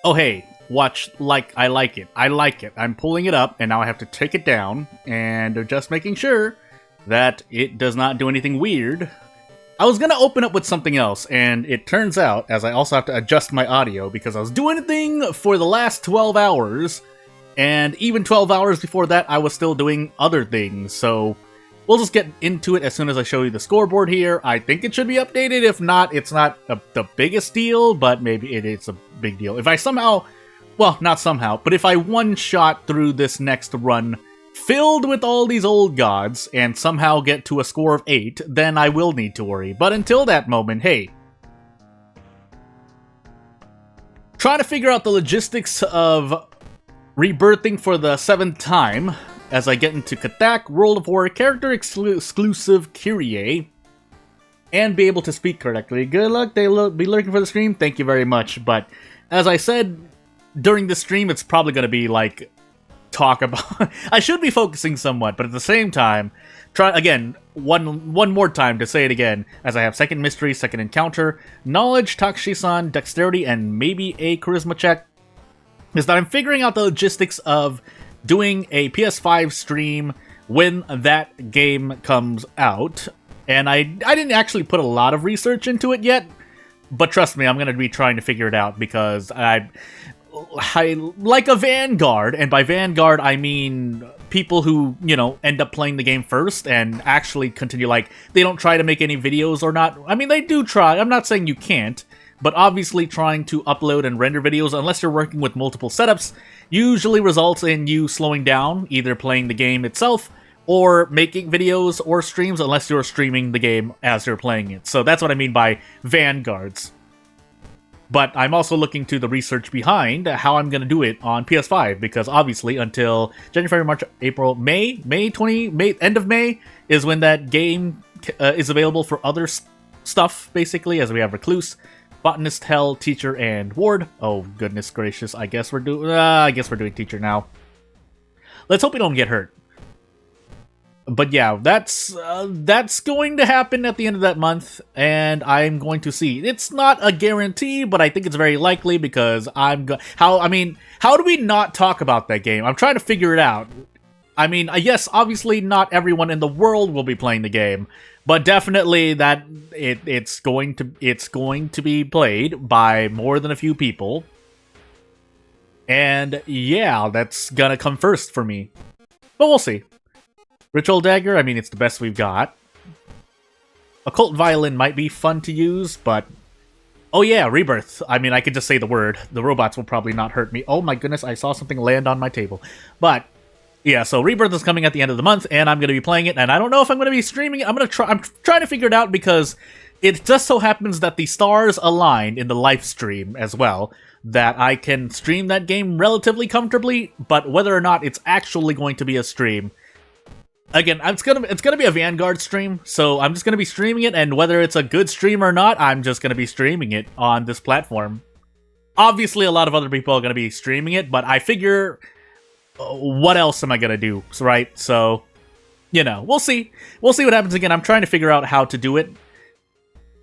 Oh, hey, watch, I like it. I like it. I'm pulling it up, and now I have to take it down, and just making sure that it does not do anything weird. I was gonna open up with something else, and it turns out, as I also have to adjust my audio, because I was doing a thing for the last 12 hours, and even 12 hours before that, I was still doing other things, so we'll just get into it as soon as I show you the scoreboard here. I think it should be updated. If not, it's not the biggest deal, but maybe it is a big deal. If I somehow, well, not somehow, but if I one-shot through this next run filled with all these old gods and somehow get to a score of 8, then I will need to worry. But until that moment, hey, trying to figure out the logistics of rebirthing for the 7th time as I get into Katak, World of War, character exclusive Kyrie, and be able to speak correctly. Good luck, be lurking for the stream, thank you very much. But as I said, during the stream, it's probably going to be like, talk about... I should be focusing somewhat, but at the same time, try again, one more time to say it again, as I have second mystery, second encounter, knowledge, Takshisan, dexterity, and maybe a charisma check, is that I'm figuring out the logistics of doing a PS5 stream when that game comes out. And I didn't actually put a lot of research into it yet, but trust me, I'm going to be trying to figure it out, because I like a Vanguard, and by Vanguard I mean people who, you know, end up playing the game first and actually continue, like, they don't try to make any videos or not. I mean, they do try, I'm not saying you can't, but obviously trying to upload and render videos, unless you're working with multiple setups, usually results in you slowing down, either playing the game itself or making videos or streams, unless you're streaming the game as you're playing it. So that's what I mean by Vanguards. But I'm also looking to the research behind how I'm going to do it on PS5, because obviously until January, March, April, May, end of May is when that game is available for other stuff, basically, as we have Recluse, Botanist, Hell, Teacher, and Ward. Oh, goodness gracious, I guess we're doing Teacher now. Let's hope we don't get hurt. But yeah, that's going to happen at the end of that month, and I'm going to see. It's not a guarantee, but I think it's very likely, because how do we not talk about that game? I'm trying to figure it out. I mean, yes, obviously not everyone in the world will be playing the game, but definitely that it's going to be played by more than a few people. And yeah, that's gonna come first for me. But we'll see. Ritual Dagger, I mean, it's the best we've got. Occult Violin might be fun to use, but... Oh yeah, Rebirth. I mean, I could just say the word. The robots will probably not hurt me. Oh my goodness, I saw something land on my table. But, yeah, so Rebirth is coming at the end of the month, and I'm going to be playing it, and I don't know if I'm going to be streaming it. I'm trying to figure it out, because it just so happens that the stars aligned in the live stream as well, that I can stream that game relatively comfortably, but whether or not it's actually going to be a stream... Again, it's gonna be a Vanguard stream, so I'm just gonna be streaming it, and whether it's a good stream or not, I'm just gonna be streaming it on this platform. Obviously, a lot of other people are gonna be streaming it, but I figure, what else am I gonna do, right? So, you know, we'll see. We'll see what happens. Again, I'm trying to figure out how to do it.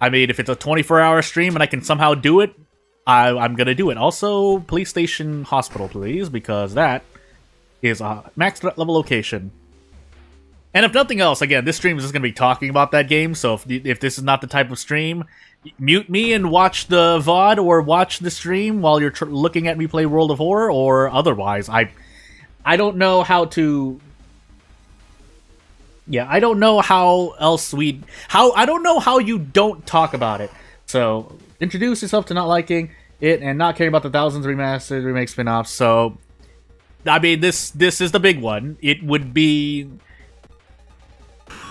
I mean, if it's a 24-hour stream and I can somehow do it, I'm gonna do it. Also, Police Station Hospital, please, because that is a max threat level location. And if nothing else, again, this stream is just going to be talking about that game, so if this is not the type of stream, mute me and watch the VOD, or watch the stream while you're looking at me play World of War, or otherwise. I don't know how to... Yeah, I don't know how else I don't know how you don't talk about it. So, introduce yourself to not liking it, and not caring about the thousands of remastered, remake, spin-offs, so... I mean, this is the big one. It would be...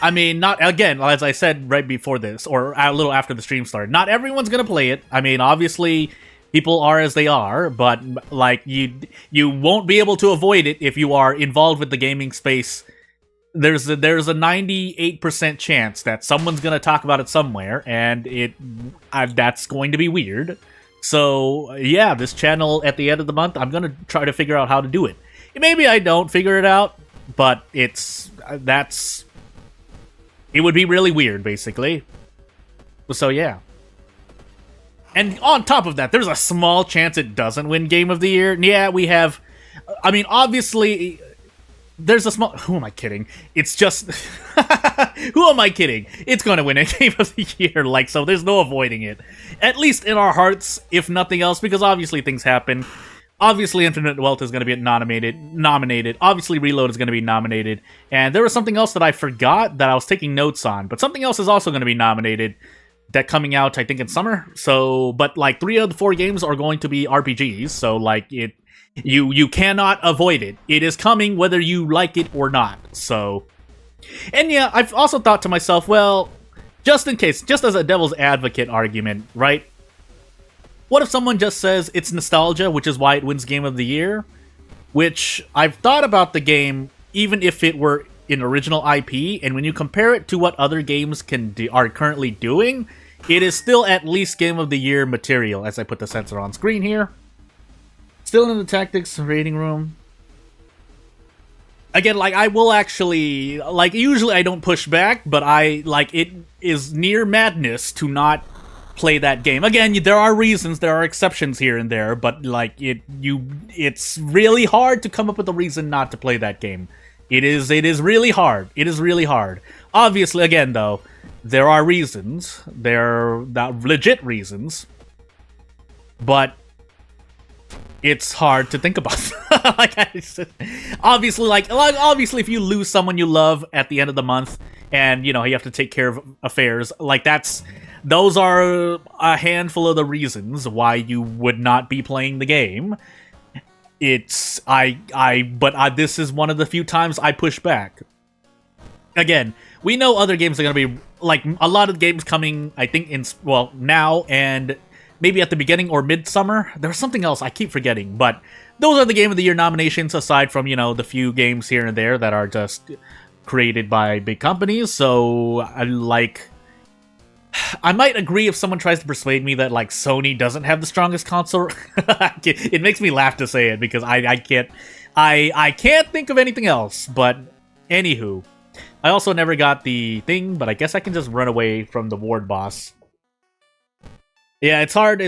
I mean, not, again, as I said right before this, or a little after the stream started, not everyone's gonna play it. I mean, obviously, people are as they are, but, like, you won't be able to avoid it if you are involved with the gaming space. There's a 98% chance that someone's gonna talk about it somewhere, and that's going to be weird. So, yeah, this channel, at the end of the month, I'm gonna try to figure out how to do it. Maybe I don't figure it out, but it would be really weird, basically. So, yeah. And on top of that, there's a small chance it doesn't win Game of the Year. Yeah, we have... I mean, obviously, there's a small... Who am I kidding? It's just... Who am I kidding? It's going to win a Game of the Year, like, so there's no avoiding it. At least in our hearts, if nothing else, because obviously things happen. Obviously, Infinite Wealth is going to be nominated. Obviously, Reload is going to be nominated. And there was something else that I forgot that I was taking notes on. But something else is also going to be nominated. That coming out, I think, in summer. So, but like 3 of the 4 games are going to be RPGs. So, like, you cannot avoid it. It is coming whether you like it or not. So, and yeah, I've also thought to myself, well, just in case, just as a devil's advocate argument, right? What if someone just says it's nostalgia, which is why it wins Game of the Year? Which I've thought about the game, even if it were an original IP, and when you compare it to what other games are currently doing, it is still at least Game of the Year material, as I put the sensor on screen here. Still in the tactics rating room. Again, like, I will actually, like, usually I don't push back, but it is near madness to not play that game. Again, there are reasons, there are exceptions here and there, but, like, it's really hard to come up with a reason not to play that game. It is really hard. It is really hard. Obviously, again, though, there are reasons. There are legit reasons. But it's hard to think about. Like I said, obviously, obviously, if you lose someone you love at the end of the month, and you know you have to take care of affairs, like those are a handful of the reasons why you would not be playing the game. This is one of the few times I push back. Again, we know other games are going to be, like, a lot of games coming, I think, now and maybe at the beginning or midsummer. There's something else I keep forgetting, but those are the Game of the Year nominations, aside from, you know, the few games here and there that are just created by big companies. So, I might agree if someone tries to persuade me that, like, Sony doesn't have the strongest console. It makes me laugh to say it, because I can't think of anything else. But anywho, I also never got the thing, but I guess I can just run away from the ward boss. Yeah, it's hard.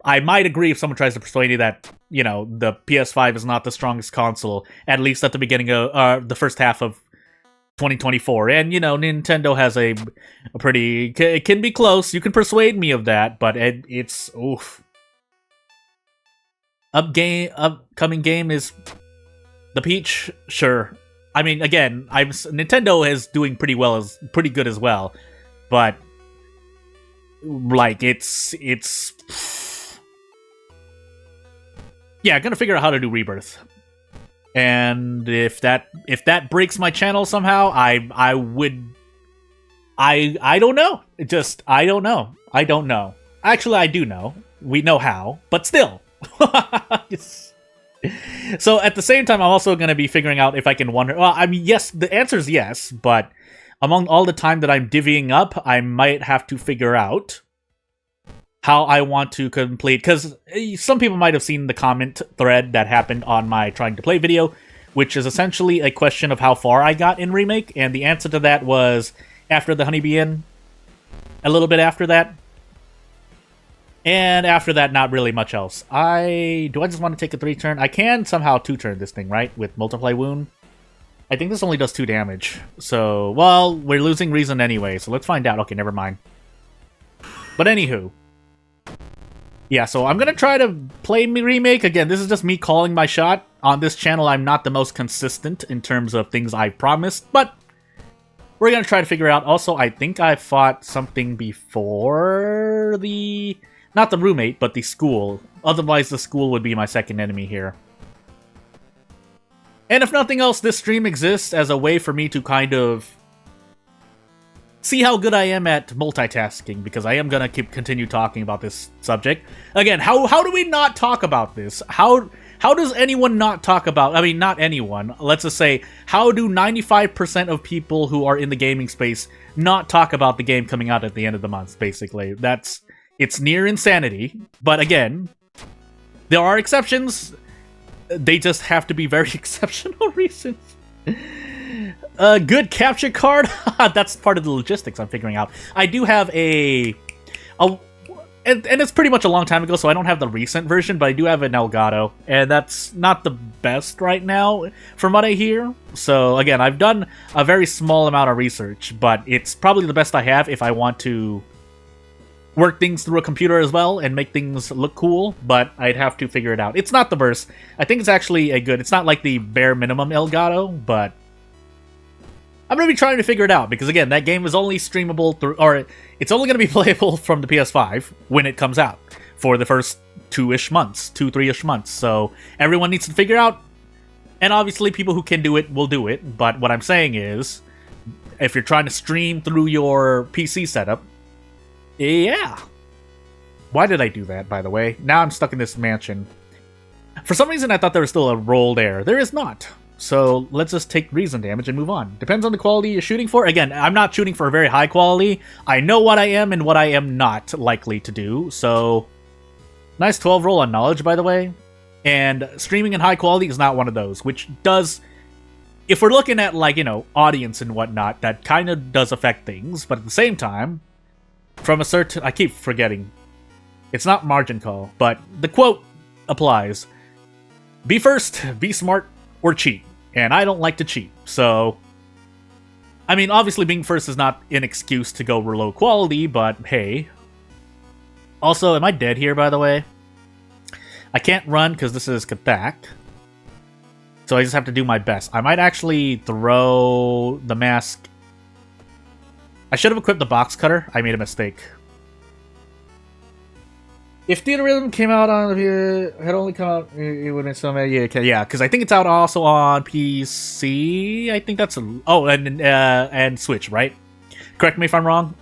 I might agree if someone tries to persuade you that, you know, the PS5 is not the strongest console, at least at the beginning of the first half of 2024, and you know, Nintendo has a pretty, it can be close. You can persuade me of that, but it's oof. Upcoming game is the Peach. Sure, I mean, again, Nintendo is doing pretty good as well, but like it's yeah, gonna figure out how to do Rebirth. And if that breaks my channel somehow, I don't know. I don't know. Actually, I do know. We know how, but still. So at the same time, I'm also going to be figuring out if I can wonder. Well, I mean, yes, the answer is yes, but among all the time that I'm divvying up, I might have to figure out how I want to complete, because some people might have seen the comment thread that happened on my Trying to Play video, which is essentially a question of how far I got in Remake, and the answer to that was after the Honeybee Inn, a little bit after that, and after that, not really much else. Do I just want to take a 3-turn? I can somehow 2-turn this thing, right, with Multiply Wound? I think this only does 2 damage, so, well, we're losing reason anyway, so let's find out. Okay, never mind. But anywho, yeah, so I'm going to try to play Remake. Again, this is just me calling my shot. On this channel, I'm not the most consistent in terms of things I promised, but we're going to try to figure out. Also, I think I fought something before not the roommate, but the school. Otherwise, the school would be my second enemy here. And if nothing else, this stream exists as a way for me to kind of see how good I am at multitasking, because I am going to continue talking about this subject. Again, how do we not talk about this? How does anyone not talk about, I mean, not anyone, let's just say, how do 95% of people who are in the gaming space not talk about the game coming out at the end of the month, basically? It's near insanity, but again, there are exceptions. They just have to be very exceptional reasons. A good capture card? That's part of the logistics I'm figuring out. I do have and it's pretty much a long time ago, so I don't have the recent version, but I do have an Elgato, and that's not the best right now, from what I hear. So, again, I've done a very small amount of research, but it's probably the best I have if I want to work things through a computer as well and make things look cool, but I'd have to figure it out. It's not the worst. I think it's actually a good... It's not like the bare minimum Elgato, but I'm going to be trying to figure it out, because again, that game is only streamable through... Or, it's only going to be playable from the PS5 when it comes out for the first 2-ish months, 2-3-ish months, so everyone needs to figure out, and obviously people who can do it will do it, but what I'm saying is, if you're trying to stream through your PC setup, yeah. Why did I do that, by the way? Now I'm stuck in this mansion. For some reason, I thought there was still a roll there. There is not. So let's just take reason damage and move on. Depends on the quality you're shooting for. Again, I'm not shooting for a very high quality. I know what I am and what I am not likely to do. So, nice 12 roll on knowledge, by the way. And streaming in high quality is not one of those, which does... If we're looking at, like, you know, audience and whatnot, that kind of does affect things. But at the same time... From a certain... I keep forgetting. It's not margin call, but the quote applies. Be first, be smart, or cheat. And I don't like to cheat, so... I mean, obviously being first is not an excuse to go low quality, but hey. Also, am I dead here, by the way? I can't run because this is Kathak. So I just have to do my best. I might actually throw the mask... I should have equipped the box cutter. I made a mistake. If Theater Rhythm came out on had only come out, it would have been so many. Yeah, okay, yeah, because I think it's out also on PC. I think that's and Switch, right? Correct me if I'm wrong.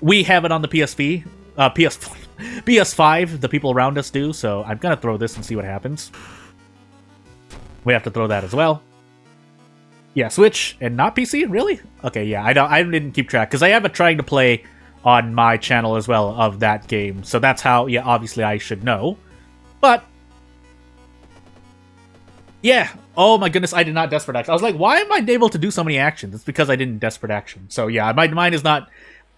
We have it on the PS5. The people around us do. So I'm gonna throw this and see what happens. We have to throw that as well. Yeah, Switch and not PC? Really? Okay, yeah, I didn't keep track because I have it trying to play on my channel as well of that game. So that's how, yeah, obviously I should know. But yeah, oh my goodness, I did not Desperate Action. I was like, why am I able to do so many actions? It's because I didn't Desperate Action. So yeah, my mind is not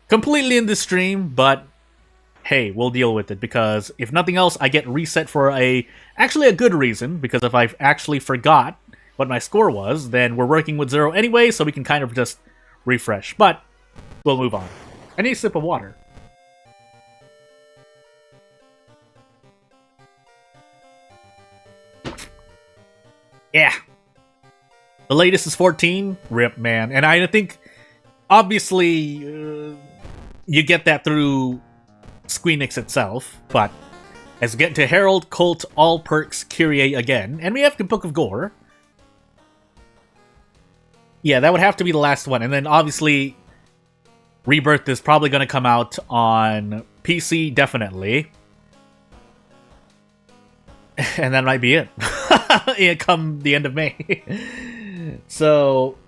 completely in this stream, but hey, we'll deal with it because if nothing else, I get reset for actually a good reason, because if I actually forgot what my score was, then we're working with 0 anyway, so we can kind of just refresh. But we'll move on. I need a sip of water. Yeah. The latest is 14. Rip, man. And I think, obviously, you get that through Squeenix itself, but as we get into Herald, Colt, All Perks, Kyrie again, and we have the Book of Gore. Yeah, that would have to be the last one. And then, obviously, Rebirth is probably going to come out on PC, definitely. And that might be it. It come the end of May. So,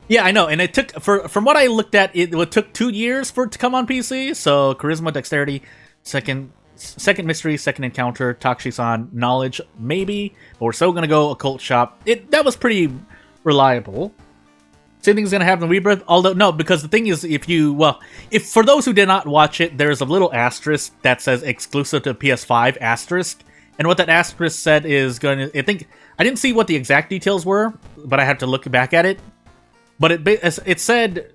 yeah, I know. And it took, from what I looked at, it took 2 years for it to come on PC. So, Charisma, Dexterity, Second Mystery, Second Encounter, Takshisan, Knowledge, maybe. But we're still going to go Occult Shop. That was pretty reliable. Same thing's gonna happen in Rebirth, although no, because the thing is, if for those who did not watch it, there's a little asterisk that says exclusive to PS5 asterisk, and what that asterisk said is I didn't see what the exact details were, but I had to look back at it. But it said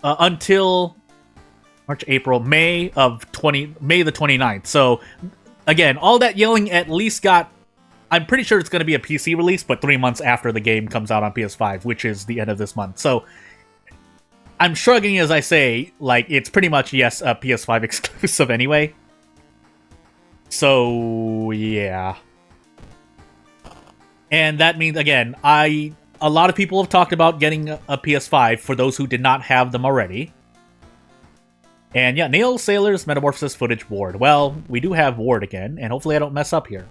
until March, April, May the 29th. So again, all that yelling at least got. I'm pretty sure it's going to be a PC release, but 3 months after the game comes out on PS5, which is the end of this month. So, I'm shrugging as I say, like, it's pretty much, yes, a PS5 exclusive anyway. So, yeah. And that means, again, a lot of people have talked about getting a PS5 for those who did not have them already. And yeah, Nail Sailor's Metamorphosis Footage Ward. Well, we do have Ward again, and hopefully I don't mess up here.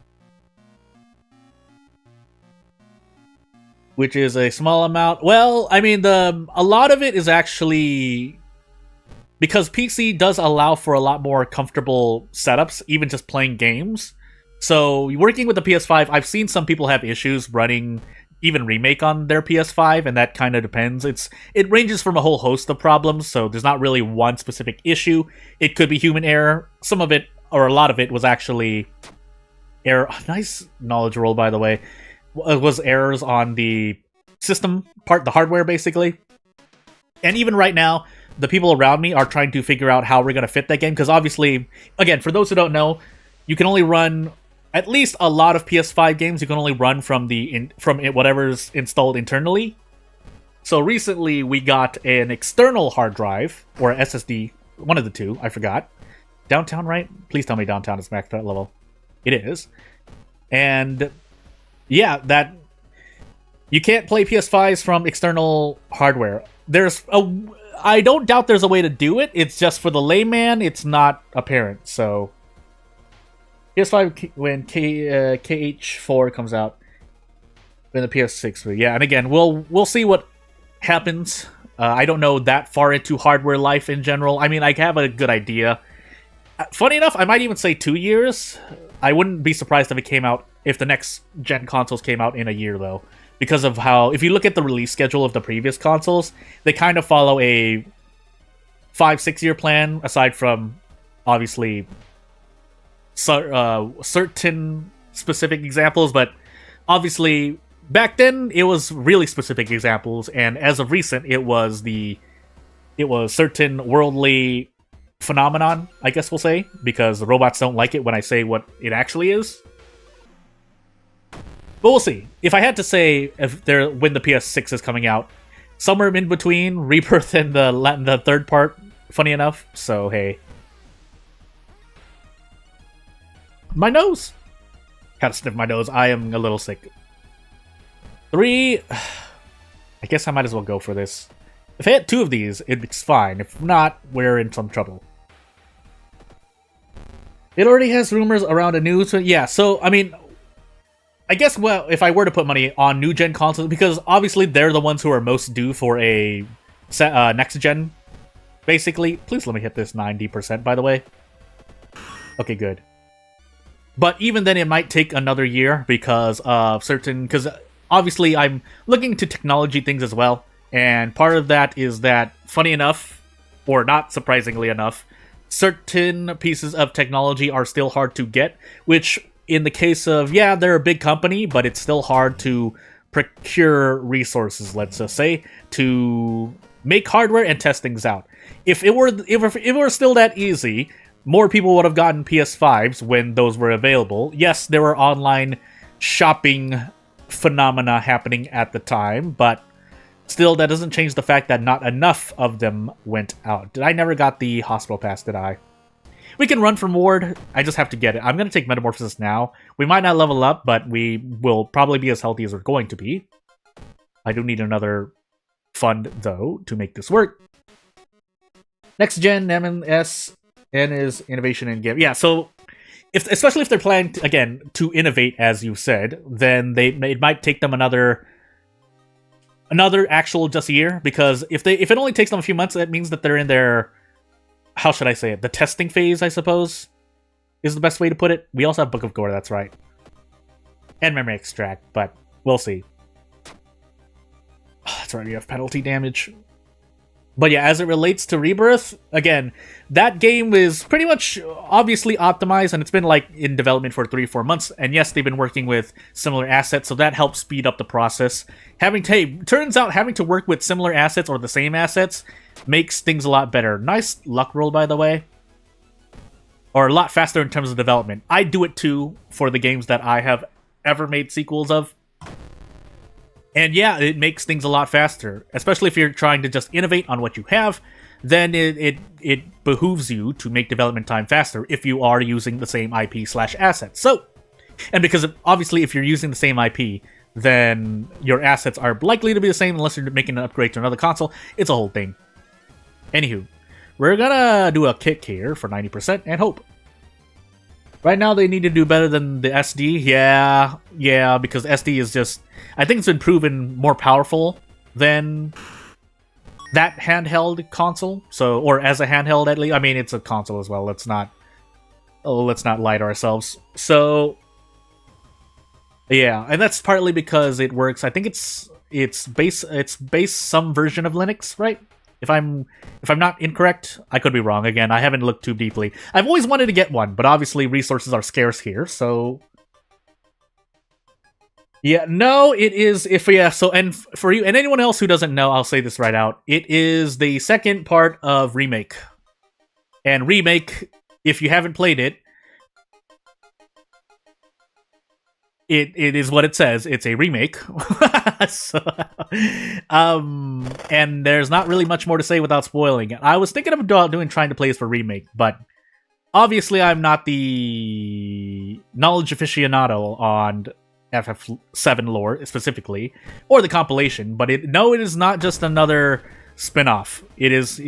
Which is a small amount. Well, I mean, a lot of it is actually because PC does allow for a lot more comfortable setups, even just playing games. So, working with the PS5, I've seen some people have issues running even remake on their PS5, and that kind of depends. It ranges from a whole host of problems, so there's not really one specific issue. It could be human error. Some of it, or a lot of it, was actually error. Nice knowledge roll, by the way. It was errors on the system part, the hardware, basically. And even right now, the people around me are trying to figure out how we're going to fit that game, because obviously, again, for those who don't know, you can only run, at least a lot of PS5 games, you can only run from whatever's installed internally. So recently, we got an external hard drive, or SSD, one of the two, I forgot. Downtown, right? Please tell me Downtown is maxed out level. It is. And yeah, that you can't play PS5s from external hardware. I don't doubt there's a way to do it. It's just for the layman, it's not apparent. So PS5 when KH4 comes out, then the PS6. Yeah, and again, we'll see what happens. I don't know that far into hardware life in general. I mean, I have a good idea. Funny enough, I might even say 2 years. I wouldn't be surprised if the next gen consoles came out in a year, though. Because of how, if you look at the release schedule of the previous consoles, they kind of follow a 5-6 year plan, aside from, obviously, certain specific examples. But obviously, back then, it was really specific examples, and as of recent, it was certain worldly phenomenon, I guess we'll say, because the robots don't like it when I say what it actually is. But we'll see. If I had to say when the PS6 is coming out, somewhere in between Rebirth and the third part, funny enough. So hey, my nose. Gotta sniff my nose. I am a little sick. 3. I guess I might as well go for this. If I had 2 of these, it's fine. If not, we're in some trouble. It already has rumors around a new... Yeah, so, I mean... I guess, well, if I were to put money on new-gen consoles, because obviously they're the ones who are most due for a next-gen, basically. Please let me hit this 90%, by the way. Okay, good. But even then, it might take another year because of certain... Because obviously, I'm looking to technology things as well. And part of that is that, funny enough, or not surprisingly enough, certain pieces of technology are still hard to get, which... In the case of, yeah, they're a big company, but it's still hard to procure resources, let's just say, to make hardware and test things out. If it were still that easy, more people would have gotten PS5s when those were available. Yes, there were online shopping phenomena happening at the time, but still, that doesn't change the fact that not enough of them went out. I never got the hospital pass, did I? We can run from Ward. I just have to get it. I'm going to take Metamorphosis now. We might not level up, but we will probably be as healthy as we're going to be. I do need another fund, though, to make this work. Next gen, M&S, N is innovation and give. Yeah, so especially if they're planning, again, to innovate, as you said, then it might take them another actual just year, because if it only takes them a few months, that means that they're in their... How should I say it? The testing phase, I suppose, is the best way to put it. We also have Book of Gore, that's right. And Memory Extract, but we'll see. That's right, you have penalty damage. But yeah, as it relates to Rebirth, again, that game is pretty much obviously optimized, and it's been like in development for 3-4 months. And yes, they've been working with similar assets, so that helps speed up the process. Turns out having to work with similar assets or the same assets makes things a lot better. Nice luck roll, by the way. Or a lot faster in terms of development. I do it too for the games that I have ever made sequels of. And yeah, it makes things a lot faster. Especially if you're trying to just innovate on what you have, then it behooves you to make development time faster if you are using the same IP/assets. So, and because obviously if you're using the same IP, then your assets are likely to be the same unless you're making an upgrade to another console. It's a whole thing. Anywho, we're gonna do a kick here for 90% and hope. Right now, they need to do better than the SD. Yeah, because SD is just... I think it's been proven more powerful than that handheld console. So, or as a handheld, at least. I mean, it's a console as well. Let's not lie to ourselves. So, Yeah, and that's partly because it works. I think it's base some version of Linux, right? If I'm not incorrect, I could be wrong. Again, I haven't looked too deeply. I've always wanted to get one, but obviously resources are scarce here, so yeah, no, it is so and for you and anyone else who doesn't know, I'll say this right out. It is the second part of Remake. And Remake, if you haven't played it, it is what it says. It's a remake. So, and there's not really much more to say without spoiling it. I was thinking of trying to play this for Remake, but obviously I'm not the knowledge aficionado on FF7 lore specifically, or the compilation, but it is not just another spin-off. It is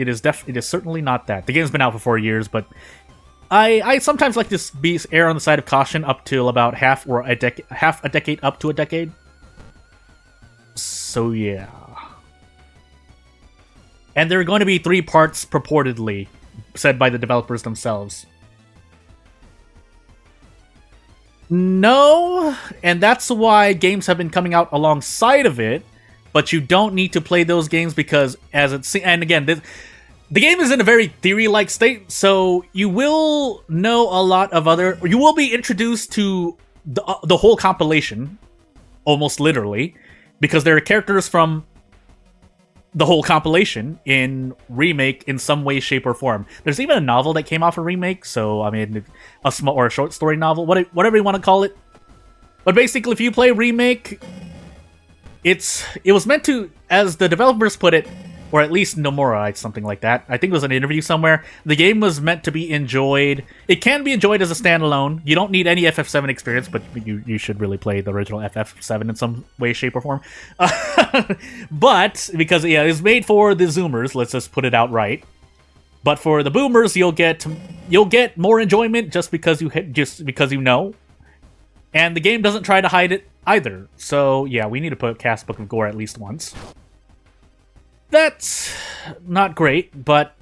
certainly not that. The game's been out for 4 years, but I sometimes like to err on the side of caution up till about half a decade up to a decade. So yeah. And there are going to be 3 parts purportedly, said by the developers themselves. No, and that's why games have been coming out alongside of it, but you don't need to play those games because and again, the game is in a very theory-like state, so you will know a lot of you will be introduced to the whole compilation, almost literally, because there are characters from the whole compilation in Remake in some way, shape, or form. There's even a novel that came off of Remake, so I mean, a small or a short story novel, whatever you want to call it. But basically, if you play Remake, it was meant to, as the developers put it, or at least Nomura, something like that. I think it was an interview somewhere. The game was meant to be enjoyed. It can be enjoyed as a standalone. You don't need any FF7 experience, but you should really play the original FF7 in some way, shape, or form. But because it was made for the Zoomers, let's just put it outright. But for the Boomers, you'll get more enjoyment just because you know. And the game doesn't try to hide it either. So yeah, we need to put cast Book of Gore at least once. That's not great, but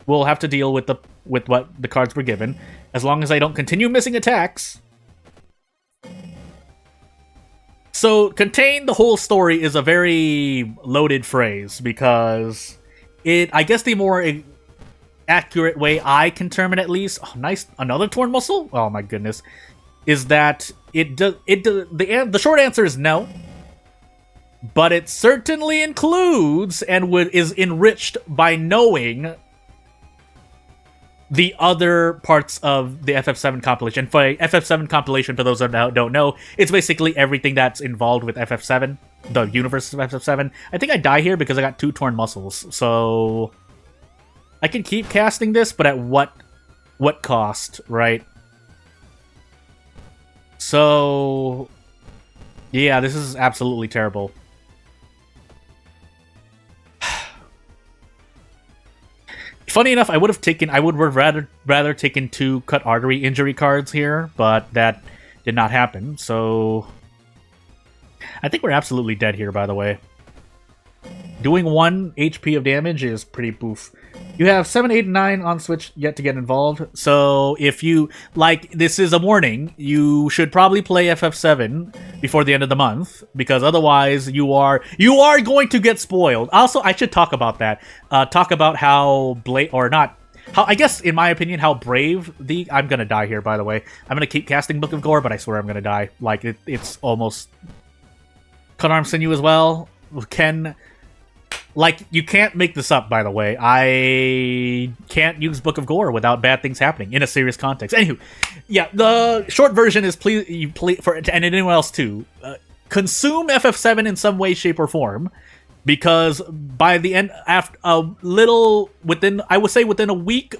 we'll have to deal with what the cards were given, as long as I don't continue missing attacks. So, contain the whole story is a very loaded phrase, because I guess the more accurate way I can term it, at least, nice, another torn muscle? Oh my goodness. Is that the short answer is no. But it certainly includes and is enriched by knowing the other parts of the FF7 compilation. For FF7 compilation, for those that don't know, it's basically everything that's involved with FF7, the universe of FF7. I think I die here because I got 2 torn muscles, so I can keep casting this, but at what cost, right? So yeah, this is absolutely terrible. Funny enough, I would have rather taken 2 cut artery injury cards here, but that did not happen, so I think we're absolutely dead here, by the way. Doing 1 HP of damage is pretty poof. You have 7, 8, and 9 on Switch yet to get involved, so if you, this is a warning, you should probably play FF7 before the end of the month, because otherwise you are going to get spoiled. Also, I should talk about that. Talk about how I guess, in my opinion, how brave I'm gonna die here, by the way. I'm gonna keep casting Book of Gore, but I swear I'm gonna die. It's almost cut arm sinew as well. You can't make this up, by the way. I can't use Book of Gore without bad things happening in a serious context. Anywho, yeah, the short version is and anyone else too, consume FF7 in some way, shape, or form, because by the end, within a week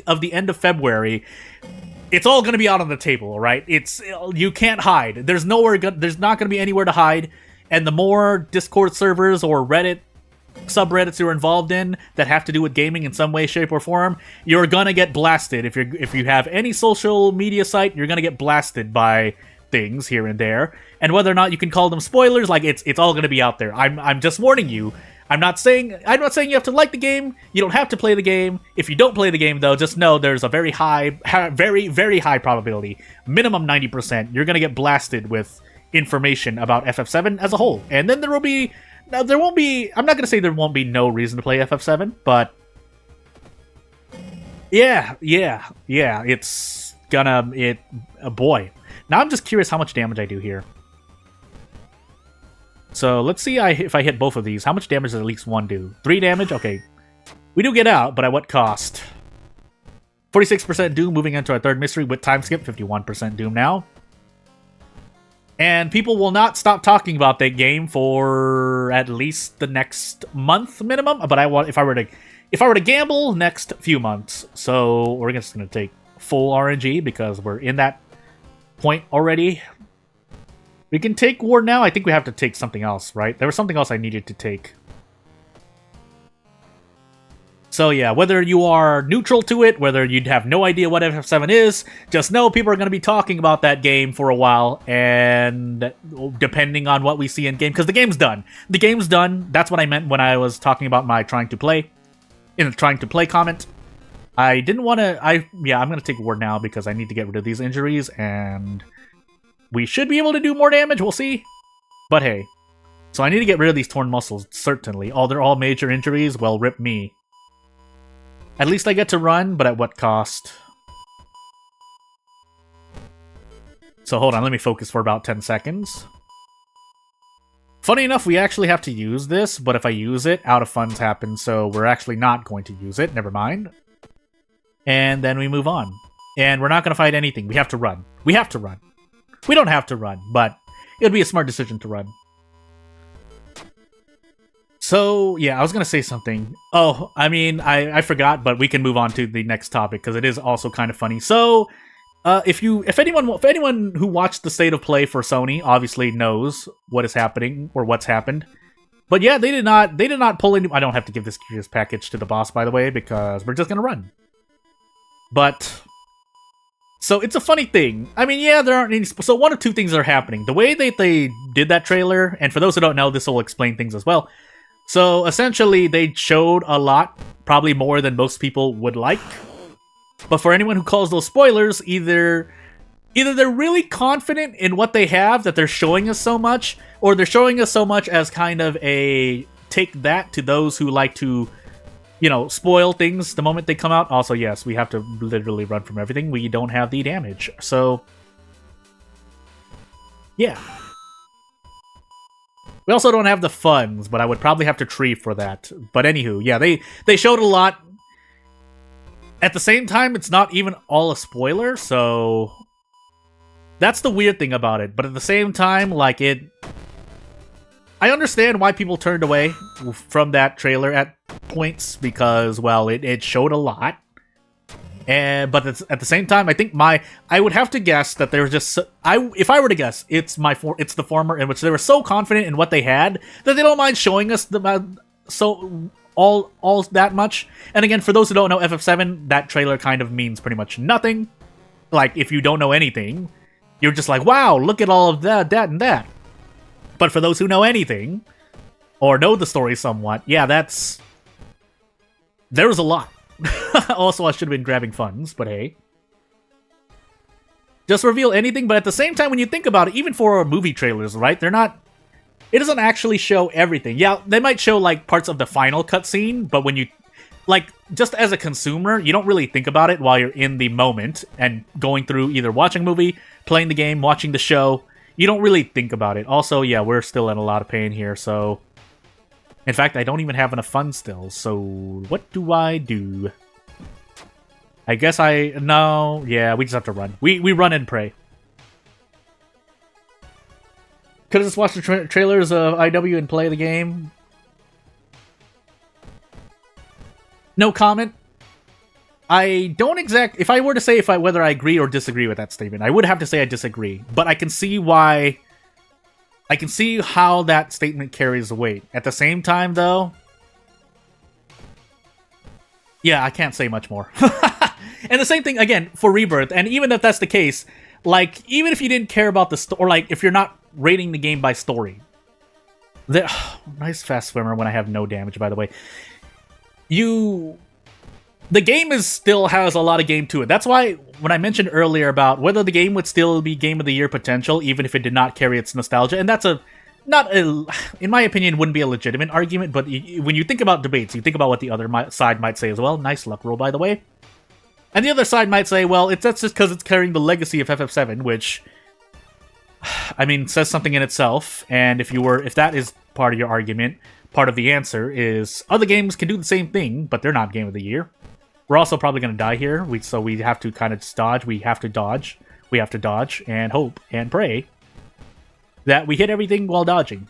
of the end of February, it's all going to be out on the table, right? You can't hide. There's not going to be anywhere to hide, and the more Discord servers or Reddit subreddits you're involved in that have to do with gaming in some way, shape, or form, you're gonna get blasted. If you have any social media site, you're gonna get blasted by things here and there. And whether or not you can call them spoilers, it's all gonna be out there. I'm just warning you. I'm not saying you have to like the game. You don't have to play the game. If you don't play the game, though, just know there's a very high probability, minimum 90%, you're gonna get blasted with information about FF7 as a whole. And then there will be... Now, there won't be... I'm not going to say there won't be no reason to play FF7, but... Yeah, it's gonna... boy. Now I'm just curious how much damage I do here. So, let's see if I hit both of these. How much damage does at least one do? 3 damage? Okay. We do get out, but at what cost? 46% Doom, moving into our third mystery with time skip. 51% Doom now. And people will not stop talking about that game for at least the next month minimum. But if I were to gamble, next few months. So we're just gonna take full RNG because we're in that point already. We can take War now. I think we have to take something else, right? There was something else I needed to take. So yeah, whether you are neutral to it, whether you'd have no idea what FF7 is, just know people are going to be talking about that game for a while, and depending on what we see in game, because the game's done. The game's done. That's what I meant when I was talking about my trying to play comment. I didn't want to, I'm going to take War now because I need to get rid of these injuries, and we should be able to do more damage, we'll see. But hey, so I need to get rid of these torn muscles, certainly. They're all major injuries, well, rip me. At least I get to run, but at what cost? So hold on, let me focus for about 10 seconds. Funny enough, we actually have to use this, but if I use it, out of funds happens, so we're actually not going to use it. Never mind. And then we move on. And we're not going to fight anything. We have to run. We have to run. We don't have to run, but it would be a smart decision to run. So, yeah, I was going to say something. Oh, I mean, I forgot, but we can move on to the next topic, because it is also kind of funny. So, if anyone who watched the State of Play for Sony obviously knows what is happening, or what's happened. But yeah, they did not pull any... I don't have to give this curious package to the boss, by the way, because we're just going to run. But... So, it's a funny thing. I mean, yeah, there aren't any... So, one of two things are happening. The way that they did that trailer, and for those who don't know, this will explain things as well. So, essentially, they showed a lot, probably more than most people would like. But for anyone who calls those spoilers, either they're really confident in what they have, that they're showing us so much, or they're showing us so much as kind of a take that to those who like to, you know, spoil things the moment they come out. Also, yes, we have to literally run from everything. We don't have the damage. So, yeah. We also don't have the funds, but I would probably have to tree for that. But anywho, yeah, they showed a lot. At the same time, it's not even all a spoiler, so... That's the weird thing about it. But at the same time, like, I understand why people turned away from that trailer at points, because, well, it showed a lot. But at the same time, I think I would have to guess that there's just... if I were to guess, it's the former, in which they were so confident in what they had that they don't mind showing us all that much. And again, for those who don't know, FF7, that trailer kind of means pretty much nothing. Like, if you don't know anything, you're just like, wow, look at all of that, and that. But for those who know anything, or know the story somewhat, yeah, there was a lot. Also, I should have been grabbing funds, but hey. Just reveal anything, but at the same time, when you think about it, even for movie trailers, right, it doesn't actually show everything. Yeah, they might show, like, parts of the final cutscene, but when you, like, just as a consumer, you don't really think about it while you're in the moment and going through either watching a movie, playing the game, watching the show. You don't really think about it. Also, yeah, we're still in a lot of pain here, so... In fact, I don't even have enough funds still, so what do I do? I guess no, yeah, we just have to run. We run and pray. Could have just watched the trailers of IW and play the game. No comment. I don't if I were to say whether I agree or disagree with that statement, I would have to say I disagree. But I can see why... I can see how that statement carries weight. At the same time, though... Yeah, I can't say much more. And the same thing, again, for Rebirth. And even if that's the case, like, even if you didn't care about the story, or like, if you're not rating the game by story... Nice fast swimmer when I have no damage, by the way. the game still has a lot of game to it. That's why when I mentioned earlier about whether the game would still be Game of the Year potential, even if it did not carry its nostalgia, and that's in my opinion, wouldn't be a legitimate argument, but when you think about debates, you think about what the other side might say as well. Nice luck roll, by the way. And the other side might say, well, that's just because it's carrying the legacy of FF7, which, I mean, says something in itself, and if that is part of your argument, part of the answer is other games can do the same thing, but they're not Game of the Year. We're also probably going to die here, so we have to kind of just dodge. We have to dodge. We have to dodge and hope and pray that we hit everything while dodging.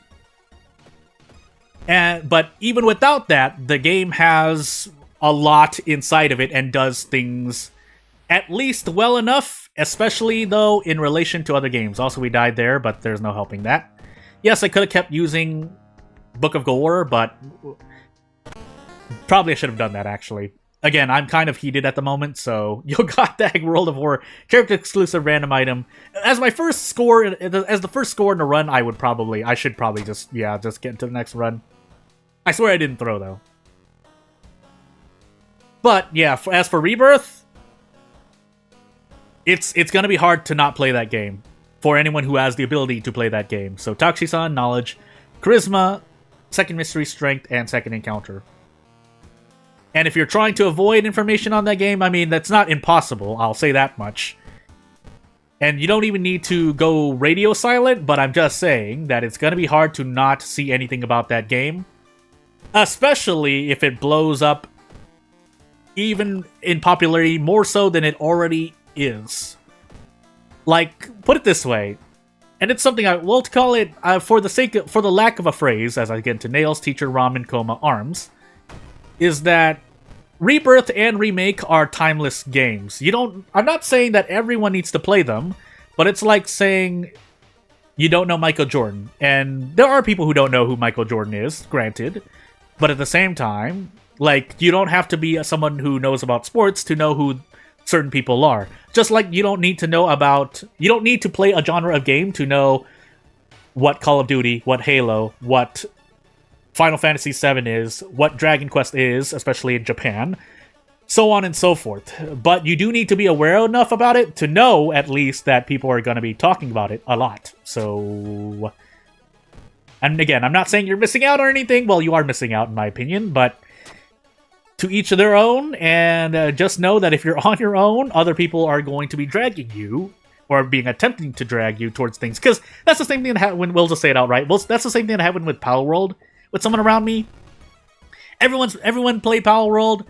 But even without that, the game has a lot inside of it and does things at least well enough, especially, though, in relation to other games. Also, we died there, but there's no helping that. Yes, I could have kept using Book of Gore, but probably I should have done that, actually. Again, I'm kind of heated at the moment, so Yogatag World of War, character-exclusive random item. As the first score in a run, I should probably just get into the next run. I swear I didn't throw, though. But, yeah, as for Rebirth, it's gonna be hard to not play that game for anyone who has the ability to play that game. So, Takushi-san, Knowledge, Charisma, Second Mystery, Strength, and Second Encounter. And if you're trying to avoid information on that game, I mean, that's not impossible, I'll say that much. And you don't even need to go radio silent, but I'm just saying that it's going to be hard to not see anything about that game. Especially if it blows up even in popularity more so than it already is. Like, put it this way, and it's something I will call it, for the lack of a phrase, as I get into Nails, Teacher, Ramen, Coma, Arms, is that Rebirth and Remake are timeless games. I'm not saying that everyone needs to play them, but it's like saying you don't know Michael Jordan. And there are people who don't know who Michael Jordan is, granted. But at the same time, like, you don't have to be someone who knows about sports to know who certain people are. Just like you don't need to play a genre of game to know what Call of Duty, what Halo, what Final Fantasy VII is, what Dragon Quest is, especially in Japan, so on and so forth. But you do need to be aware enough about it to know, at least, that people are going to be talking about it a lot. So, and again, I'm not saying you're missing out or anything. Well, you are missing out, in my opinion, but to each of their own, and just know that if you're on your own, other people are going to be dragging you, or attempting to drag you towards things. Because that's the same thing that happened when, we'll just say it outright, that's the same thing that happened with Power World. With someone around me, everyone played Power World,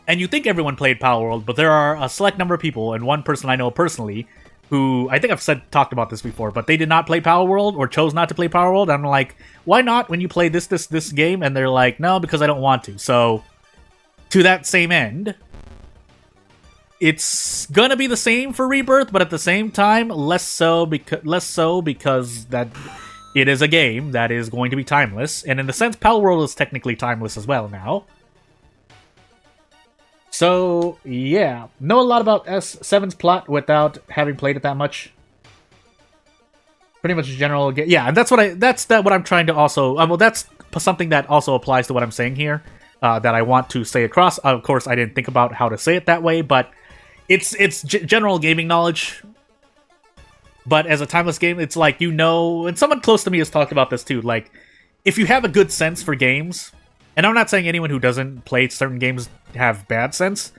and you think everyone played Power World, but there are a select number of people, and one person I know personally, who I think I've talked about this before, but they did not play Power World or chose not to play Power World. I'm like, why not when you play this game? And they're like, no, because I don't want to. So, to that same end, it's gonna be the same for Rebirth, but at the same time, less so because that. It is a game that is going to be timeless, and in a sense, Power World is technically timeless as well now. So, yeah. Know a lot about S7's plot without having played it that much. Pretty much general... Yeah, and that's what I'm trying to also... well, that's something that also applies to what I'm saying here, that I want to say across. Of course, I didn't think about how to say it that way, but it's general gaming knowledge. But as a timeless game, it's like, and someone close to me has talked about this too, like, if you have a good sense for games, and I'm not saying anyone who doesn't play certain games have bad sense,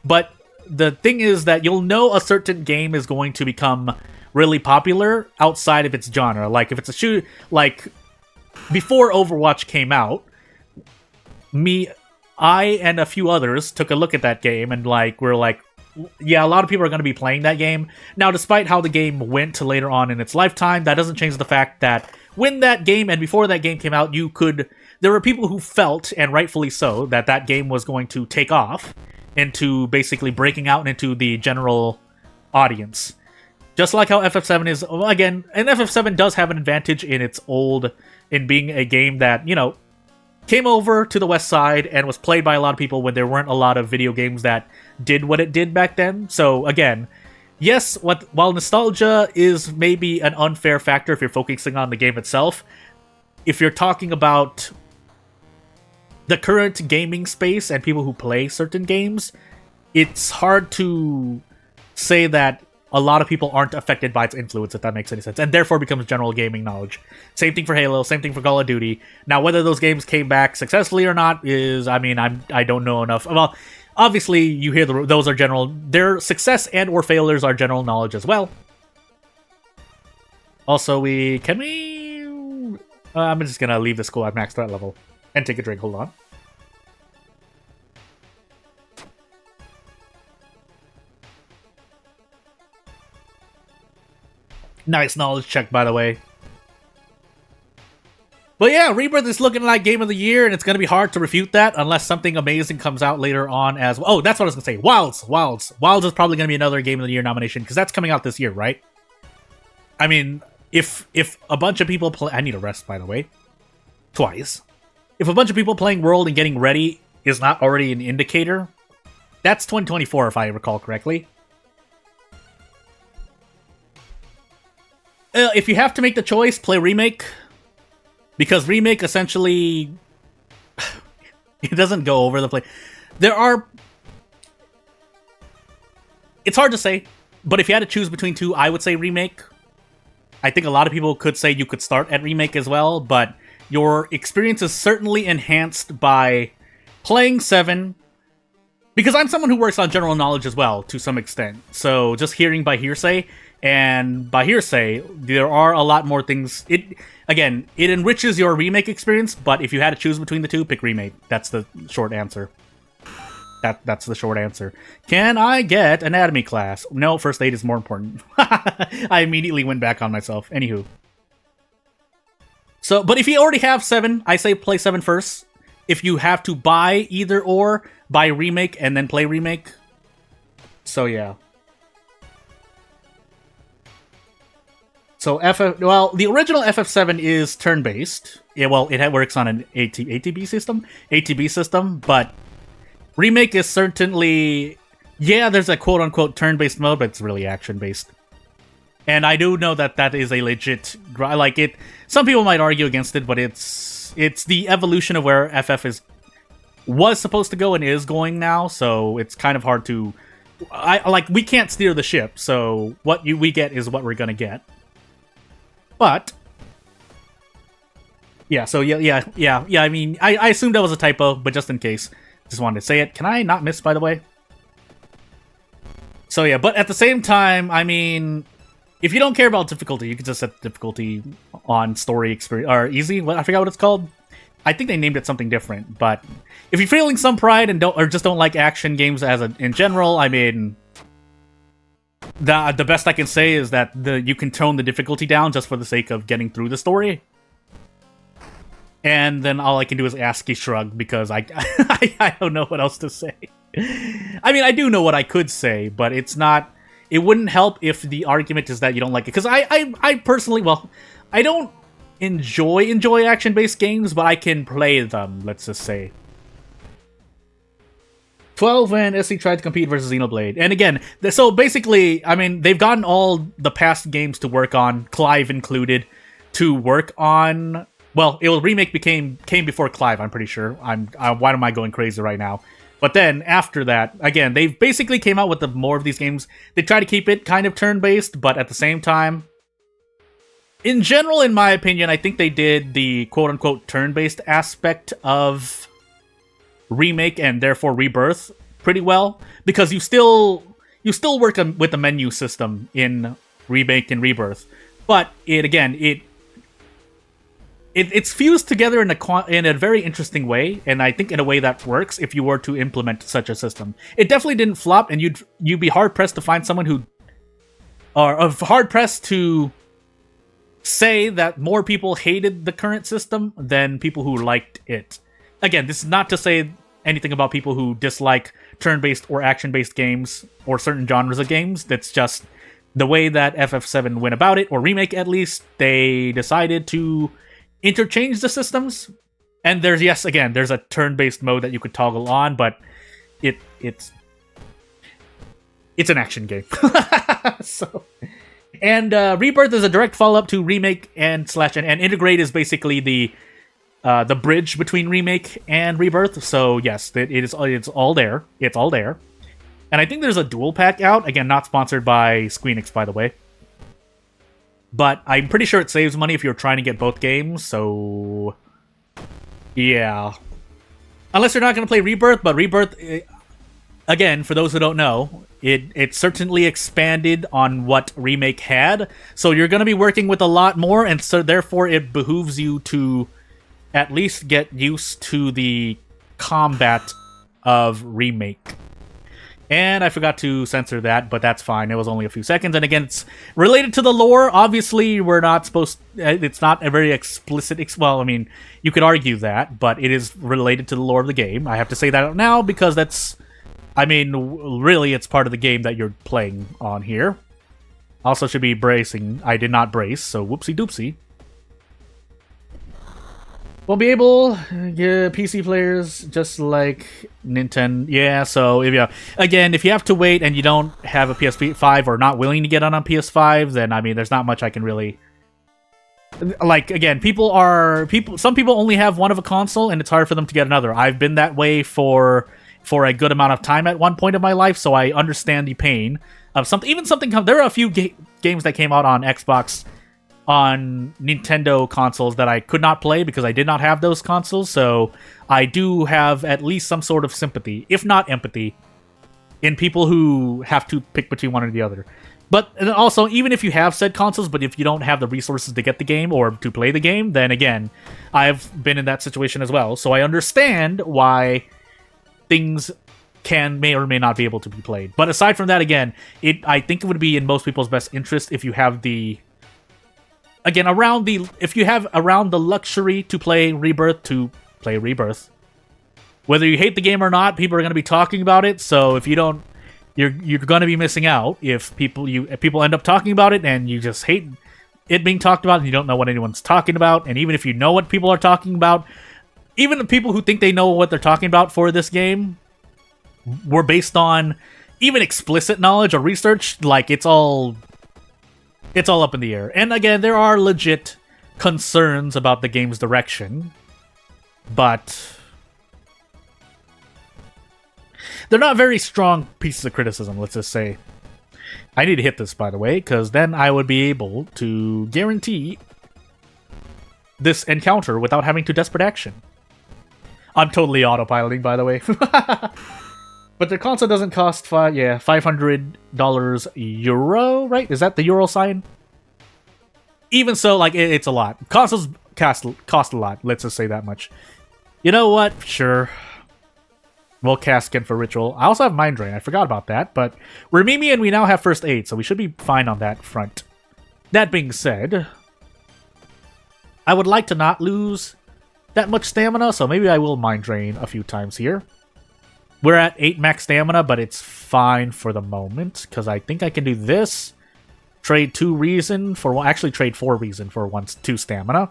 but the thing is that you'll know a certain game is going to become really popular outside of its genre. Like, if it's a shoot, like, before Overwatch came out, I and a few others took a look at that game, and, like, we're like, yeah, a lot of people are going to be playing that game. Now, despite how the game went later on in its lifetime, that doesn't change the fact that when that game and before that game came out, there were people who felt, and rightfully so, that game was going to take off into basically breaking out into the general audience. Just like how FF7 is, again, and FF7 does have an advantage in being a game that, came over to the West Side and was played by a lot of people when there weren't a lot of video games that did what it did back then. So, again, yes, while nostalgia is maybe an unfair factor if you're focusing on the game itself, if you're talking about the current gaming space and people who play certain games, it's hard to say that a lot of people aren't affected by its influence, if that makes any sense, and therefore becomes general gaming knowledge. Same thing for Halo, same thing for Call of Duty. Now, whether those games came back successfully or not is, I mean, I don't know enough. Well, obviously, you hear those are general, their success and or failures are general knowledge as well. Also, I'm just gonna leave the school at max threat level and take a drink, hold on. Nice knowledge check, by the way. But yeah, Rebirth is looking like Game of the Year, and it's going to be hard to refute that unless something amazing comes out later on as well. Oh, that's what I was going to say. Wilds. Wilds is probably going to be another Game of the Year nomination, because that's coming out this year, right? I mean, if a bunch of people play... I need a rest, by the way. Twice. If a bunch of people playing World and getting ready is not already an indicator, that's 2024, if I recall correctly. If you have to make the choice, play Remake. Because Remake essentially... it doesn't go over the place. There are... It's hard to say, but if you had to choose between two, I would say Remake. I think a lot of people could say you could start at Remake as well, but your experience is certainly enhanced by playing 7. Because I'm someone who works on general knowledge as well, to some extent. So just hearing by hearsay... And by hearsay, there are a lot more things. It enriches your Remake experience, but if you had to choose between the two, pick Remake. That's the short answer. That's the short answer. Can I get Anatomy class? No, First Aid is more important. I immediately went back on myself. Anywho. So, but if you already have 7, I say play 7 first. If you have to buy either or, buy Remake and then play Remake. So, yeah. So, the original FF7 is turn-based. Yeah, well, it works on an ATB system, but Remake is certainly... Yeah, there's a quote-unquote turn-based mode, but it's really action-based. And I do know that that is a legit... Like, it... Some people might argue against it, but it's the evolution of where FF was supposed to go and is going now, so it's kind of hard to... we can't steer the ship, so what we get is what we're gonna get. But, yeah, so yeah, I mean, I assumed that was a typo, but just in case, just wanted to say it. Can I not miss, by the way? So yeah, but at the same time, I mean, if you don't care about difficulty, you can just set difficulty on story experience, or easy, I forgot what it's called. I think they named it something different, but if you're feeling some pride and just don't like action games in general, I mean... The best I can say is that you can tone the difficulty down just for the sake of getting through the story. And then all I can do is ASCII shrug because I don't know what else to say. I mean, I do know what I could say, but it's not... It wouldn't help if the argument is that you don't like it. Because I personally... Well, I don't enjoy action-based games, but I can play them, let's just say. 12 when SC tried to compete versus Xenoblade. And again, so basically, I mean, they've gotten all the past games to work on, Clive included, to work on... Well, Remake came before Clive, I'm pretty sure. Why am I going crazy right now? But then, after that, again, they basically came out with more of these games. They try to keep it kind of turn-based, but at the same time... In general, in my opinion, I think they did the quote-unquote turn-based aspect of... Remake and therefore Rebirth pretty well, because you still work with the menu system in Remake and Rebirth, but it's fused together in a very interesting way, and I think in a way that works if you were to implement such a system. It definitely didn't flop, and you'd be hard pressed to find someone hard pressed to say that more people hated the current system than people who liked it. Again, this is not to say anything about people who dislike turn-based or action-based games or certain genres of games. That's just the way that FF7 went about it, or Remake at least. They decided to interchange the systems. And there's a turn-based mode that you could toggle on, but it's an action game. And Rebirth is a direct follow-up to Remake and Integrate is basically the the bridge between Remake and Rebirth. So yes, it's all there. It's all there. And I think there's a dual pack out. Again, not sponsored by Squeenix, by the way. But I'm pretty sure it saves money if you're trying to get both games, so... yeah. Unless you're not going to play Rebirth, but Rebirth, again, for those who don't know, it certainly expanded on what Remake had. So you're going to be working with a lot more, and so therefore it behooves you to at least get used to the combat of Remake. And I forgot to censor that, but that's fine. It was only a few seconds. And again, it's related to the lore. Obviously, we're not supposed... it's not a very explicit... well, I mean, you could argue that, but it is related to the lore of the game. I have to say that out now because that's... I mean, really, it's part of the game that you're playing on here. Also should be bracing. I did not brace, so whoopsie-doopsie. We'll be able, PC players, just like Nintendo. Yeah, so if you have to wait and you don't have a PS5 or not willing to get on a PS5, then I mean, there's not much I can really. Like again, some people only have one of a console, and it's hard for them to get another. I've been that way for a good amount of time at one point of my life, so I understand the pain of something. Even something. There are a few games that came out on Xbox, on Nintendo consoles that I could not play because I did not have those consoles, so I do have at least some sort of sympathy, if not empathy, in people who have to pick between one or the other. But also, even if you have said consoles, but if you don't have the resources to get the game or to play the game, then again, I've been in that situation as well, so I understand why things may or may not be able to be played. But aside from that, again, I think it would be in most people's best interest if you have the... again, if you have around the luxury to play Rebirth, whether you hate the game or not, people are going to be talking about it. So if you don't, you're going to be missing out if people end up talking about it and you just hate it being talked about and you don't know what anyone's talking about. And even if you know what people are talking about, even the people who think they know what they're talking about for this game were based on even explicit knowledge or research. Like it's all up in the air. And again, there are legit concerns about the game's direction, but they're not very strong pieces of criticism, let's just say. I need to hit this, by the way, because then I would be able to guarantee this encounter without having to desperate action. I'm totally autopiloting, by the way. But the console doesn't cost $500 euro, right? Is that the euro sign? Even so, like, it's a lot. Consoles cost a lot, let's just say that much. You know what? Sure. We'll cast Skin for Ritual. I also have Mind Drain. I forgot about that, but we're Mimi and we now have First Aid, so we should be fine on that front. That being said, I would like to not lose that much stamina, so maybe I will Mind Drain a few times here. We're at 8 max stamina, but it's fine for the moment, because I think I can do this. Trade 2 Reason for one. Actually, trade 4 Reason for 2 stamina.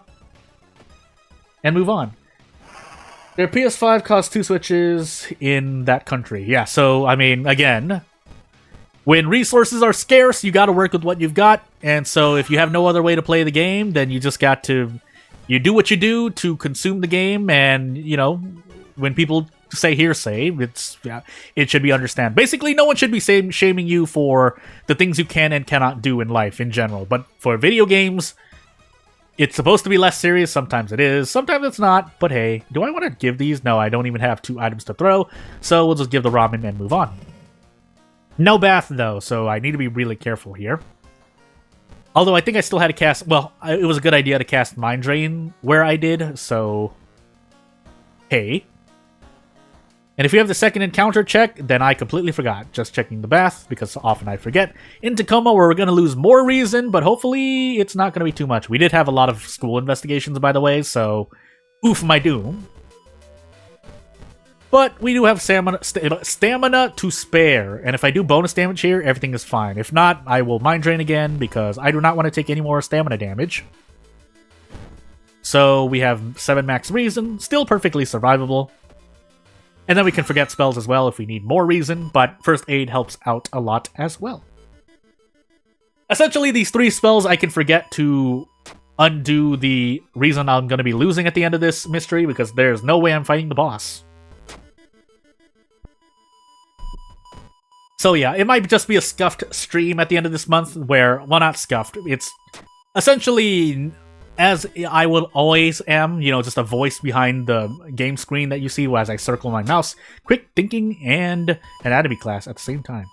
And move on. Their PS5 costs 2 Switches in that country. Yeah, so, I mean, again, when resources are scarce, you gotta work with what you've got. And so if you have no other way to play the game, then you just got to... you do what you do to consume the game, and, you know, when people say hearsay, it should be understood. Basically, no one should be shaming you for the things you can and cannot do in life in general. But for video games, it's supposed to be less serious. Sometimes it is. Sometimes it's not. But hey, do I want to give these? No, I don't even have 2 items to throw. So we'll just give the ramen and move on. No bath, though, so I need to be really careful here. Although I think I still had to cast... well, it was a good idea to cast Mind Drain where I did, so... hey. And if you have the second encounter check, then I completely forgot. Just checking the bath, because often I forget. In Tacoma, where we're going to lose more reason, but hopefully it's not going to be too much. We did have a lot of school investigations, by the way, so... oof my doom. But we do have stamina to spare, and if I do bonus damage here, everything is fine. If not, I will Mind Drain again, because I do not want to take any more stamina damage. So we have 7 max reason, still perfectly survivable. And then we can forget spells as well if we need more reason, but First Aid helps out a lot as well. Essentially, these 3 spells I can forget to undo the reason I'm going to be losing at the end of this mystery, because there's no way I'm fighting the boss. So yeah, it might just be a scuffed stream at the end of this month where, well, not scuffed, it's essentially as I will always am, you know, just a voice behind the game screen that you see as I circle my mouse. Quick thinking and anatomy class at the same time.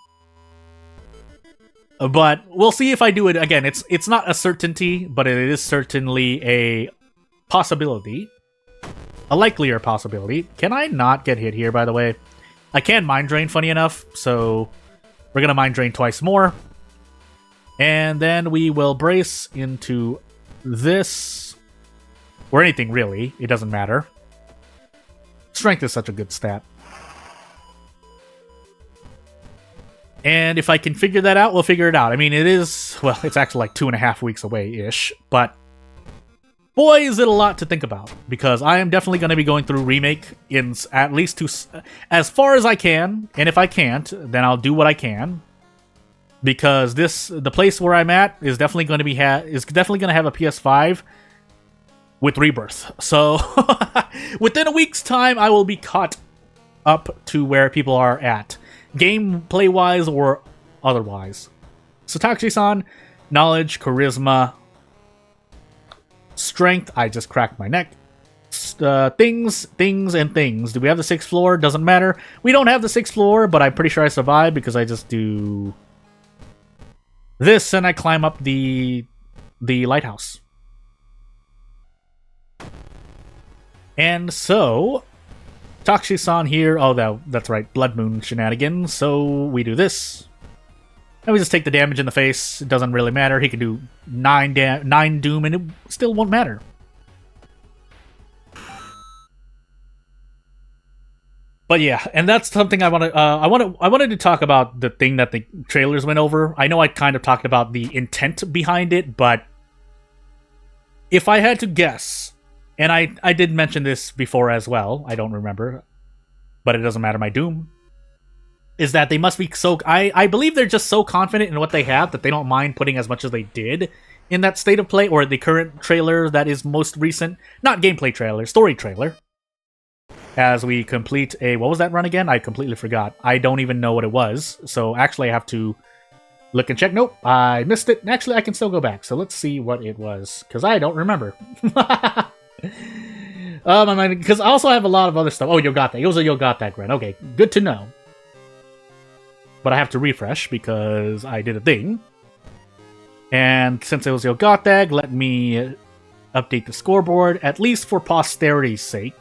But we'll see if I do it again. It's not a certainty, but it is certainly a possibility. A likelier possibility. Can I not get hit here, by the way? I can Mind Drain, funny enough, so we're gonna Mind Drain twice more. And then we will brace into this. Or anything, really. It doesn't matter. Strength is such a good stat. And if I can figure that out, we'll figure it out. I mean, it is, well, it's actually like 2.5 weeks away-ish, but boy, is it a lot to think about, because I am definitely going to be going through Remake in at least as far as I can, and if I can't, then I'll do what I can, because the place where I'm at is definitely going to be have a PS5 with Rebirth. So within a week's time, I will be caught up to where people are at, gameplay-wise or otherwise. So Takushi-san, knowledge, charisma, strength, I just cracked my neck. Things, and things. Do we have the 6th floor? Doesn't matter. We don't have the 6th floor, but I'm pretty sure I survived because I just do this and I climb up the lighthouse. And so Takushi-san here, oh, that's right, Blood Moon shenanigans, so we do this. And we just take the damage in the face, it doesn't really matter, he can do 9 doom and it still won't matter. But yeah, and that's something I wanted to talk about, the thing that the trailers went over. I know I kind of talked about the intent behind it, but if I had to guess, and I did mention this before as well, I don't remember, but it doesn't matter, my doom, is that they must be so... I believe they're just so confident in what they have that they don't mind putting as much as they did in that state of play, or the current trailer that is most recent. Not gameplay trailer, story trailer. As we complete a... What was that run again? I completely forgot. I don't even know what it was, so actually I have to look and check. Nope, I missed it. Actually, I can still go back, so let's see what it was, because I don't remember. Because I also have a lot of other stuff. Oh, Yogata. It was a Yogata run. Okay, good to know. But I have to refresh because I did a thing. And since it was Yogata, let me update the scoreboard, at least for posterity's sake.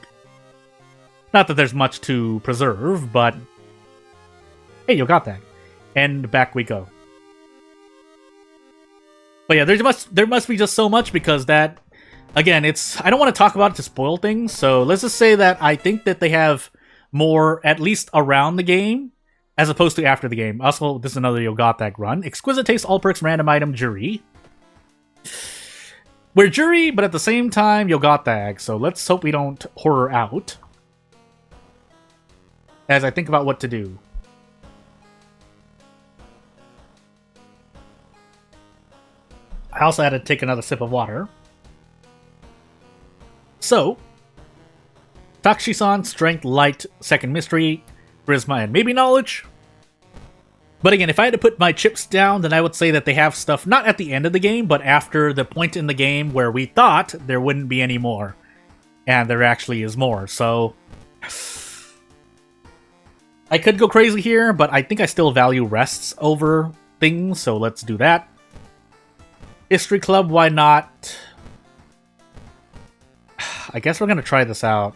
Not that there's much to preserve, but hey, Yogata. And back we go. But yeah, there must be just so much, because that... Again, I don't want to talk about it to spoil things, so let's just say that I think that they have more, at least around the game, as opposed to after the game. Also, this is another Yogata run. Exquisite Taste, All Perks, Random Item, Jury. We're Jury, but at the same time, Yogata, so let's hope we don't horror out. As I think about what to do. I also had to take another sip of water. So, Takushi-san, Strength, Light, Second Mystery, Charisma, and maybe Knowledge. But again, if I had to put my chips down, then I would say that they have stuff not at the end of the game, but after the point in the game where we thought there wouldn't be any more. And there actually is more, so... I could go crazy here, but I think I still value rests over things, so let's do that. History Club, why not? I guess we're gonna try this out.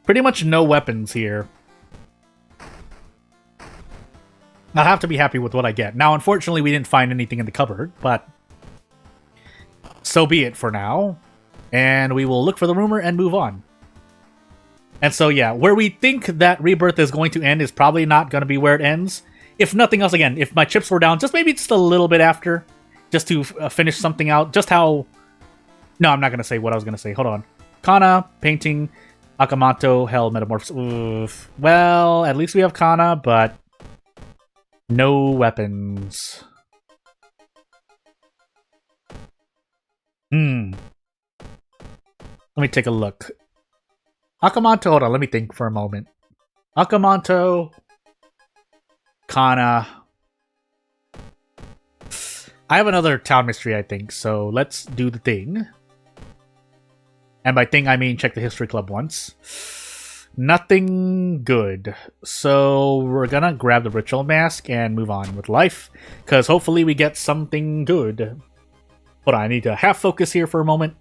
Pretty much no weapons here. I'll have to be happy with what I get. Now, unfortunately, we didn't find anything in the cupboard, but so be it for now. And we will look for the rumor and move on. And so, yeah, where we think that Rebirth is going to end is probably not going to be where it ends. If nothing else, again, if my chips were down, just maybe just a little bit after, just to finish something out, just how... No, I'm not going to say what I was going to say. Hold on. Kana, Painting, Akamoto, Hell, Metamorphosis. Oof. Well, at least we have Kana, but no weapons. Hmm. Let me take a look. Akamanto, hold on, let me think for a moment. Akamanto, Kana. I have another town mystery, I think, so let's do the thing. And by thing, I mean check the history club once. Nothing good. So we're gonna grab the ritual mask and move on with life, because hopefully we get something good. Hold on, I need to half focus here for a moment,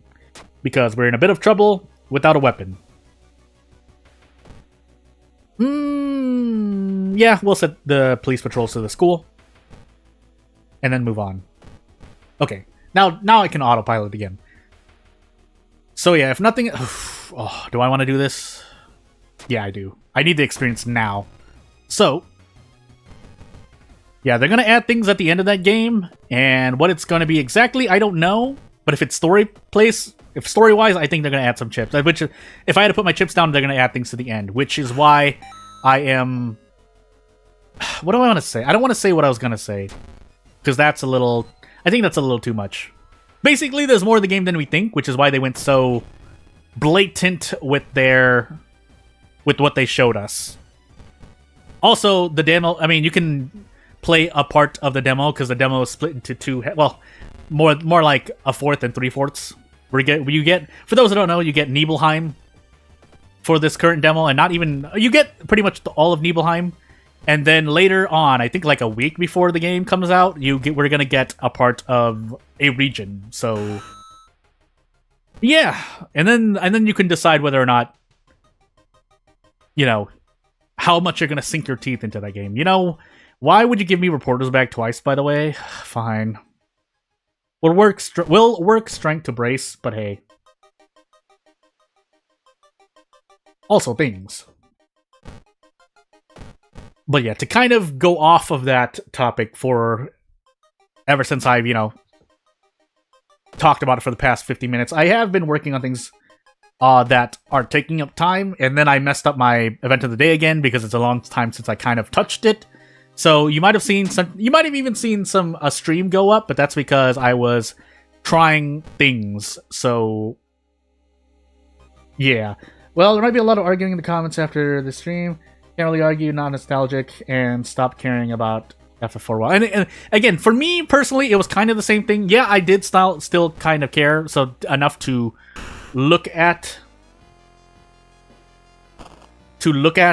because we're in a bit of trouble without a weapon. Yeah, we'll set the police patrols to the school. And then move on. Okay, now I can autopilot again. So yeah, if nothing... Oh, do I want to do this? Yeah, I do. I need the experience now. So... yeah, they're going to add things at the end of that game. And what it's going to be exactly, I don't know. But if it's story-wise, I think they're going to add some chips. Which, if I had to put my chips down, they're going to add things to the end. Which is why I am... What do I want to say? I don't want to say what I was going to say. Because that's a little... I think that's a little too much. Basically, there's more of the game than we think, which is why they went so blatant with what they showed us. Also, the demo... I mean, you can play a part of the demo, because the demo is split into two... Well, more like a fourth and three-fourths. Where you get... For those who don't know, you get Nibelheim for this current demo, and not even... You get pretty much all of Nibelheim. And then later on, I think like a week before the game comes out, we're gonna get a part of a region. So yeah, and then you can decide whether or not, you know, how much you're gonna sink your teeth into that game. You know, why would you give me reporter's bag twice? By the way, fine. We'll work strength to brace, but hey. Also things. But yeah, to kind of go off of that topic for ever since I've, you know, talked about it for the past 50 minutes, I have been working on things that are taking up time, and then I messed up my event of the day again because it's a long time since I kind of touched it. So you might have even seen a stream go up, but that's because I was trying things. So yeah. Well, there might be a lot of arguing in the comments after the stream. Can't really argue, not nostalgic, and stop caring about FF for a while. And again, for me personally, it was kind of the same thing. Yeah, I did still kind of care, so enough to look at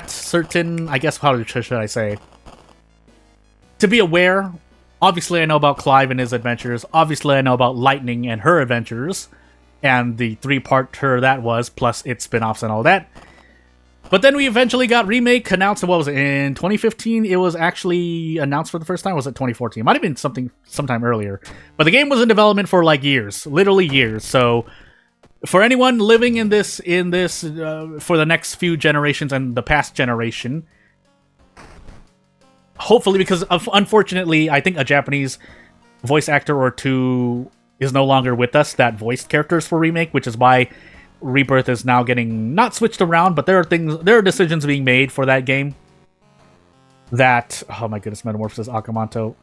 certain, I guess, how should I say, to be aware. Obviously, I know about Clive and his adventures. Obviously, I know about Lightning and her adventures, and the 3-part her that was, plus its spin-offs and all that. But then we eventually got Remake announced, what was it, in 2015? It was actually announced for the first time, or was it 2014? It might have been sometime earlier. But the game was in development for like years, literally years. So for anyone living in this for the next few generations and the past generation, hopefully, because unfortunately, I think a Japanese voice actor or two is no longer with us that voiced characters for Remake, which is why Rebirth is now getting not switched around, but there are decisions being made for that game that, oh my goodness, Metamorphosis Akamanto.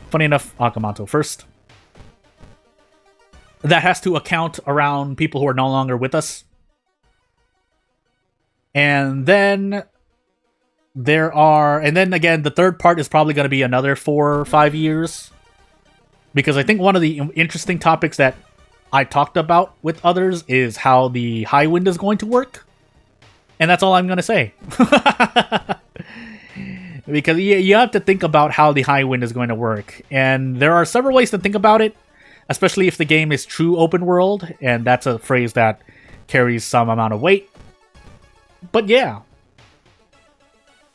Funny enough, Akamanto first. That has to account around people who are no longer with us. And then again, the third part is probably going to be another 4 or 5 years. Because I think one of the interesting topics that I talked about with others is how the high wind is going to work. And that's all I'm going to say. Because you have to think about how the high wind is going to work. And there are several ways to think about it, especially if the game is true open world. And that's a phrase that carries some amount of weight. But yeah.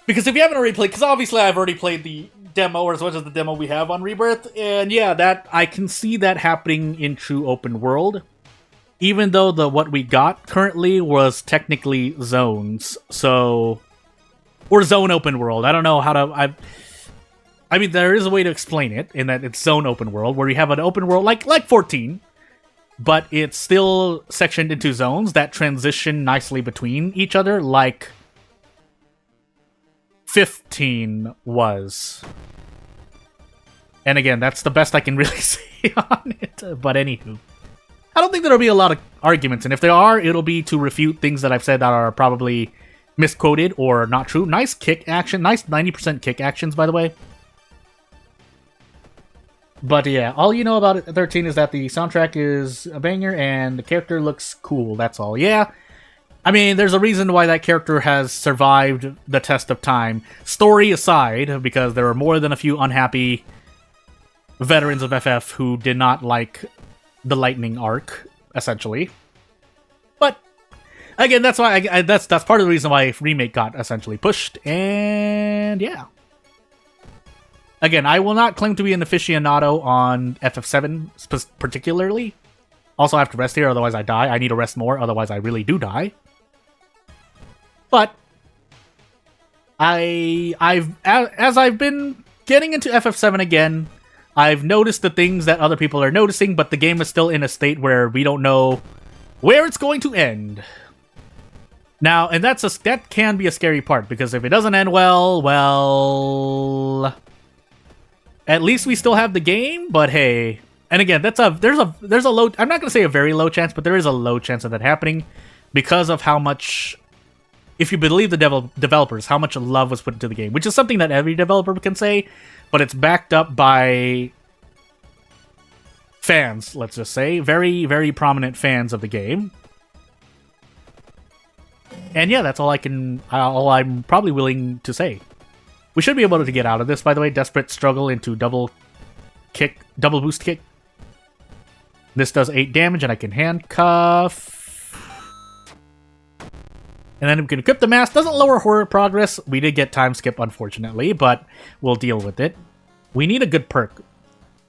Because if you haven't already played, because obviously I've already played the demo, or as much as the demo we have on Rebirth, and yeah, that I can see that happening in true open world, even though what we got currently was technically zones, so, or zone open world. I don't know how to, I mean, there is a way to explain it in that it's zone open world, where you have an open world like 14, but it's still sectioned into zones that transition nicely between each other, like 15 was. And again, that's the best I can really say on it. But anywho, I don't think there'll be a lot of arguments, and if there are, it'll be to refute things that I've said that are probably misquoted or not true. Nice kick action, nice 90% kick actions, by the way. But yeah, all you know about 13 is that the soundtrack is a banger and the character looks cool, that's all. Yeah, I mean, there's a reason why that character has survived the test of time. Story aside, because there are more than a few unhappy veterans of FF who did not like the Lightning arc, essentially. But again, that's why that's part of the reason why Remake got essentially pushed, and yeah. Again, I will not claim to be an aficionado on FF7 particularly. Also, I have to rest here, otherwise I die. I need to rest more, otherwise I really do die. But as I've been getting into FF7 again, I've noticed the things that other people are noticing, but the game is still in a state where we don't know where it's going to end. Now, and that can be a scary part, because if it doesn't end well, at least we still have the game, but hey. And again, there's a low, I'm not going to say a very low chance, but there is a low chance of that happening because of how much, if you believe the developers, how much love was put into the game, which is something that every developer can say, but it's backed up by fans, let's just say. Very, very prominent fans of the game. And yeah, that's all I'm probably willing to say. We should be able to get out of this, by the way. Desperate struggle into double boost kick. This does 8 damage, and I can handcuff. And then we can equip the mask. Doesn't lower horror progress. We did get time skip, unfortunately, but we'll deal with it. We need a good perk.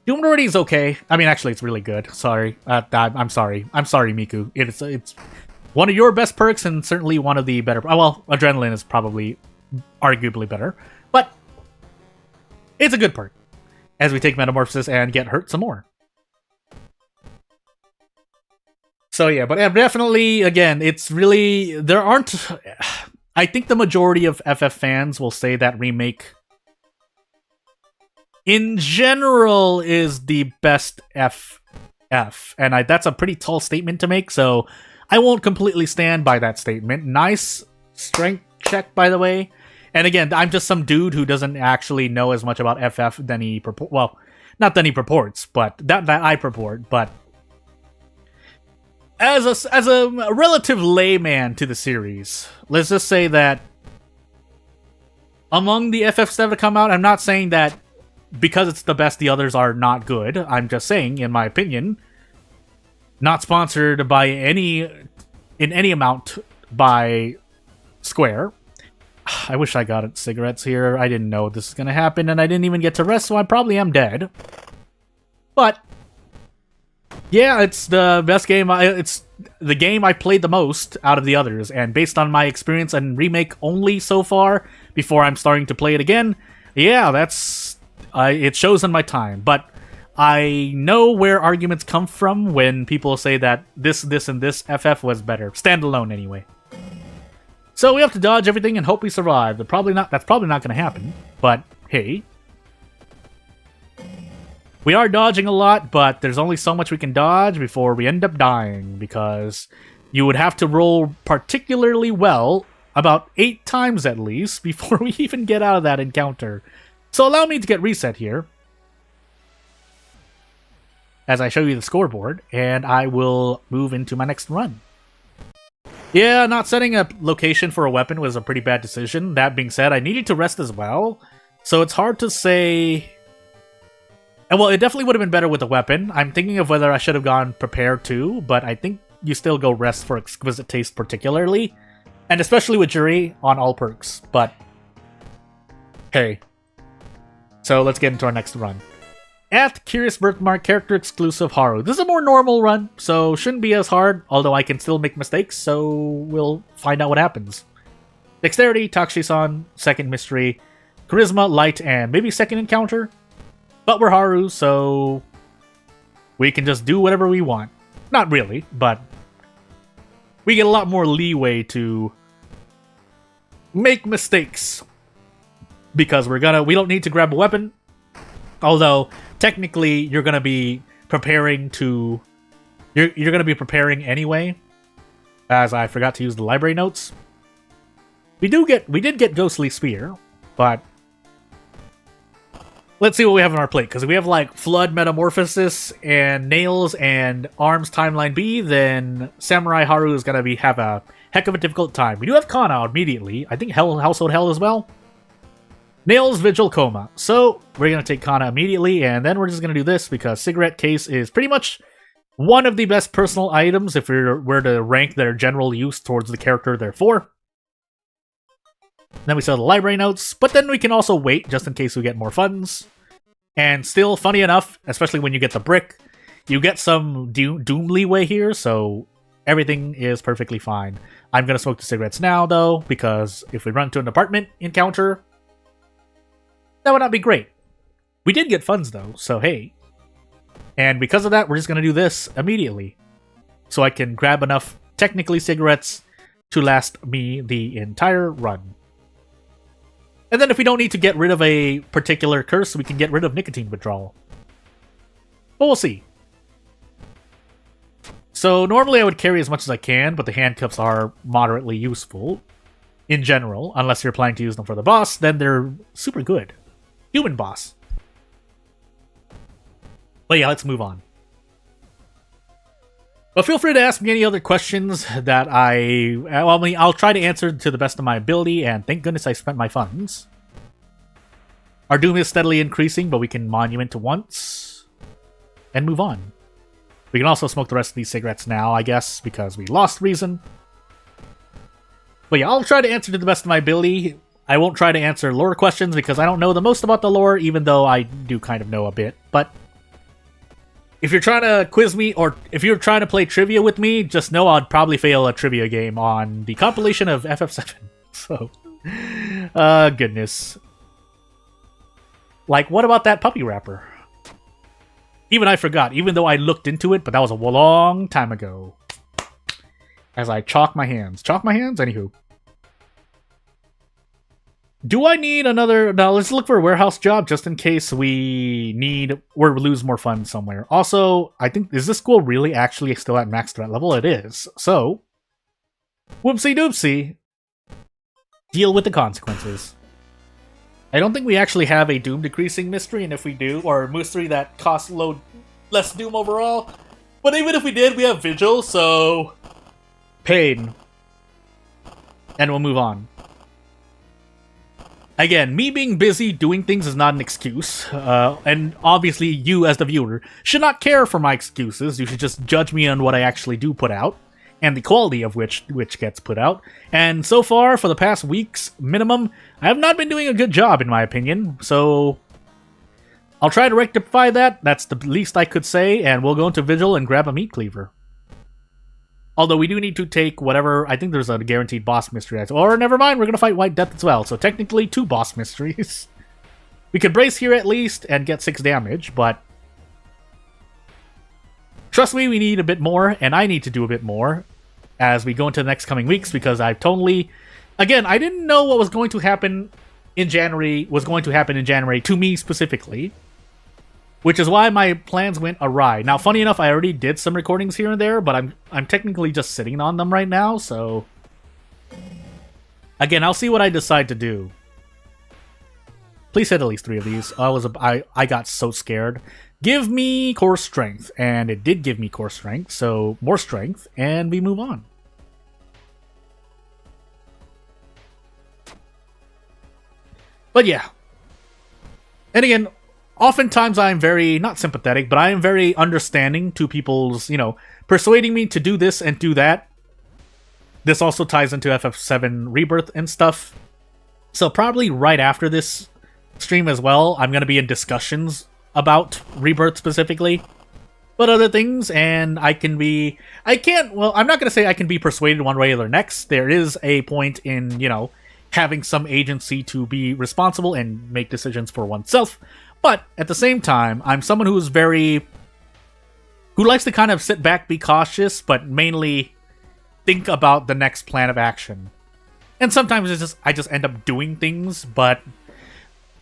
Doom Already is okay. I mean, actually, it's really good. Sorry. I'm sorry. I'm sorry, Miku. It's one of your best perks, and certainly one of the better. Well, Adrenaline is probably arguably better. But it's a good perk as we take Metamorphosis and get hurt some more. So yeah, but definitely, again, it's really, there aren't, I think the majority of FF fans will say that Remake in general is the best FF, and that's a pretty tall statement to make, so I won't completely stand by that statement. Nice strength check, by the way. And again, I'm just some dude who doesn't actually know as much about FF than he purports. Well, not than he purports, but that I purport. But as a relative layman to the series, let's just say that among the FFs that have come out, I'm not saying that because it's the best, the others are not good. I'm just saying, in my opinion, not sponsored by in any amount by Square. I wish I got cigarettes here. I didn't know this was going to happen, and I didn't even get to rest, so I probably am dead. But yeah, it's the best game. It's the game I played the most out of the others, and based on my experience and Remake only so far, before I'm starting to play it again, yeah, it shows in my time. But I know where arguments come from when people say that this, and this FF was better. Standalone, anyway. So we have to dodge everything and hope we survive. That's probably not going to happen, but hey. We are dodging a lot, but there's only so much we can dodge before we end up dying, because you would have to roll particularly well, about 8 times at least, before we even get out of that encounter. So allow me to get reset here, as I show you the scoreboard, and I will move into my next run. Yeah, not setting a location for a weapon was a pretty bad decision. That being said, I needed to rest as well, so it's hard to say. Well, it definitely would have been better with a weapon. I'm thinking of whether I should have gone prepared too, but I think you still go rest for Exquisite Taste particularly, and especially with Jury on all perks, but hey. So let's get into our next run. At Curious Birthmark, character exclusive Haru. This is a more normal run, so shouldn't be as hard, although I can still make mistakes, so we'll find out what happens. Dexterity, Takushi-san, second mystery, Charisma, light, and maybe second encounter. But we're Haru, so we can just do whatever we want. Not really, but we get a lot more leeway to make mistakes. Because we don't need to grab a weapon. Although, technically, you're going to be preparing to... You're going to be preparing anyway, as I forgot to use the library notes. We did get Ghostly Spear, but let's see what we have on our plate, because if we have like Flood Metamorphosis and Nails and Arms Timeline B, then Samurai Haru is going to have a heck of a difficult time. We do have Kana immediately. I think Household Hell as well. Nails, Vigil, Coma. So we're going to take Kana immediately, and then we're just going to do this because Cigarette Case is pretty much one of the best personal items if we were to rank their general use towards the character they're for. Then we sell the library notes, but then we can also wait just in case we get more funds. And still, funny enough, especially when you get the brick, you get some doom leeway here, so everything is perfectly fine. I'm going to smoke the cigarettes now, though, because if we run to an apartment encounter, that would not be great. We did get funds, though, so hey. And because of that, we're just going to do this immediately. So I can grab enough, technically, cigarettes to last me the entire run. And then if we don't need to get rid of a particular curse, we can get rid of nicotine withdrawal. But we'll see. So normally I would carry as much as I can, but the handcuffs are moderately useful in general. Unless you're planning to use them for the boss, then they're super good. Human boss. But yeah, let's move on. But feel free to ask me any other questions that I'll try to answer to the best of my ability, and thank goodness I spent my funds. Our doom is steadily increasing, but we can monument to once and move on. We can also smoke the rest of these cigarettes now, I guess, because we lost reason. But yeah, I'll try to answer to the best of my ability. I won't try to answer lore questions because I don't know the most about the lore, even though I do kind of know a bit, but if you're trying to quiz me, or if you're trying to play trivia with me, just know I'd probably fail a trivia game on the compilation of FF7. So, goodness. Like, what about that puppy wrapper? Even I forgot, even though I looked into it, but that was a long time ago. As I chalk my hands. Chalk my hands? Anywho. Do I need another... Now, let's look for a warehouse job just in case we need or lose more funds somewhere. Also, I think... Is this school really actually still at max threat level? It is. So, whoopsie doopsie. Deal with the consequences. I don't think we actually have a doom decreasing mystery, and if we do, or a mystery that costs less doom overall. But even if we did, we have Vigil, so... Pain. And we'll move on. Again, me being busy doing things is not an excuse, and obviously you, as the viewer, should not care for my excuses. You should just judge me on what I actually do put out, and the quality of which gets put out. And so far, for the past weeks, minimum, I have not been doing a good job, in my opinion, so I'll try to rectify that. That's the least I could say, and we'll go into Vigil and grab a meat cleaver. Although we do need to take whatever... I think there's a guaranteed boss mystery. Or never mind, we're going to fight White Death as well. So technically 2 boss mysteries. We could brace here at least and get 6 damage, but... Trust me, we need a bit more, and I need to do a bit more as we go into the next coming weeks, because I've totally... Again, I didn't know what was going to happen in January, to me specifically. Which is why my plans went awry. Now, funny enough, I already did some recordings here and there, but I'm technically just sitting on them right now, so... Again, I'll see what I decide to do. Please hit at least 3 of these. I got so scared. Give me core strength, and it did give me core strength, so more strength, and we move on. But yeah. And again... Oftentimes I'm very, not sympathetic, but I am very understanding to people's, persuading me to do this and do that. This also ties into FF7 Rebirth and stuff. So probably right after this stream as well, I'm going to be in discussions about Rebirth specifically. But other things, and I'm not going to say I can be persuaded one way or the next. There is a point in, having some agency to be responsible and make decisions for oneself. But at the same time, I'm someone who likes to kind of sit back, be cautious, but mainly think about the next plan of action. And sometimes I just end up doing things, but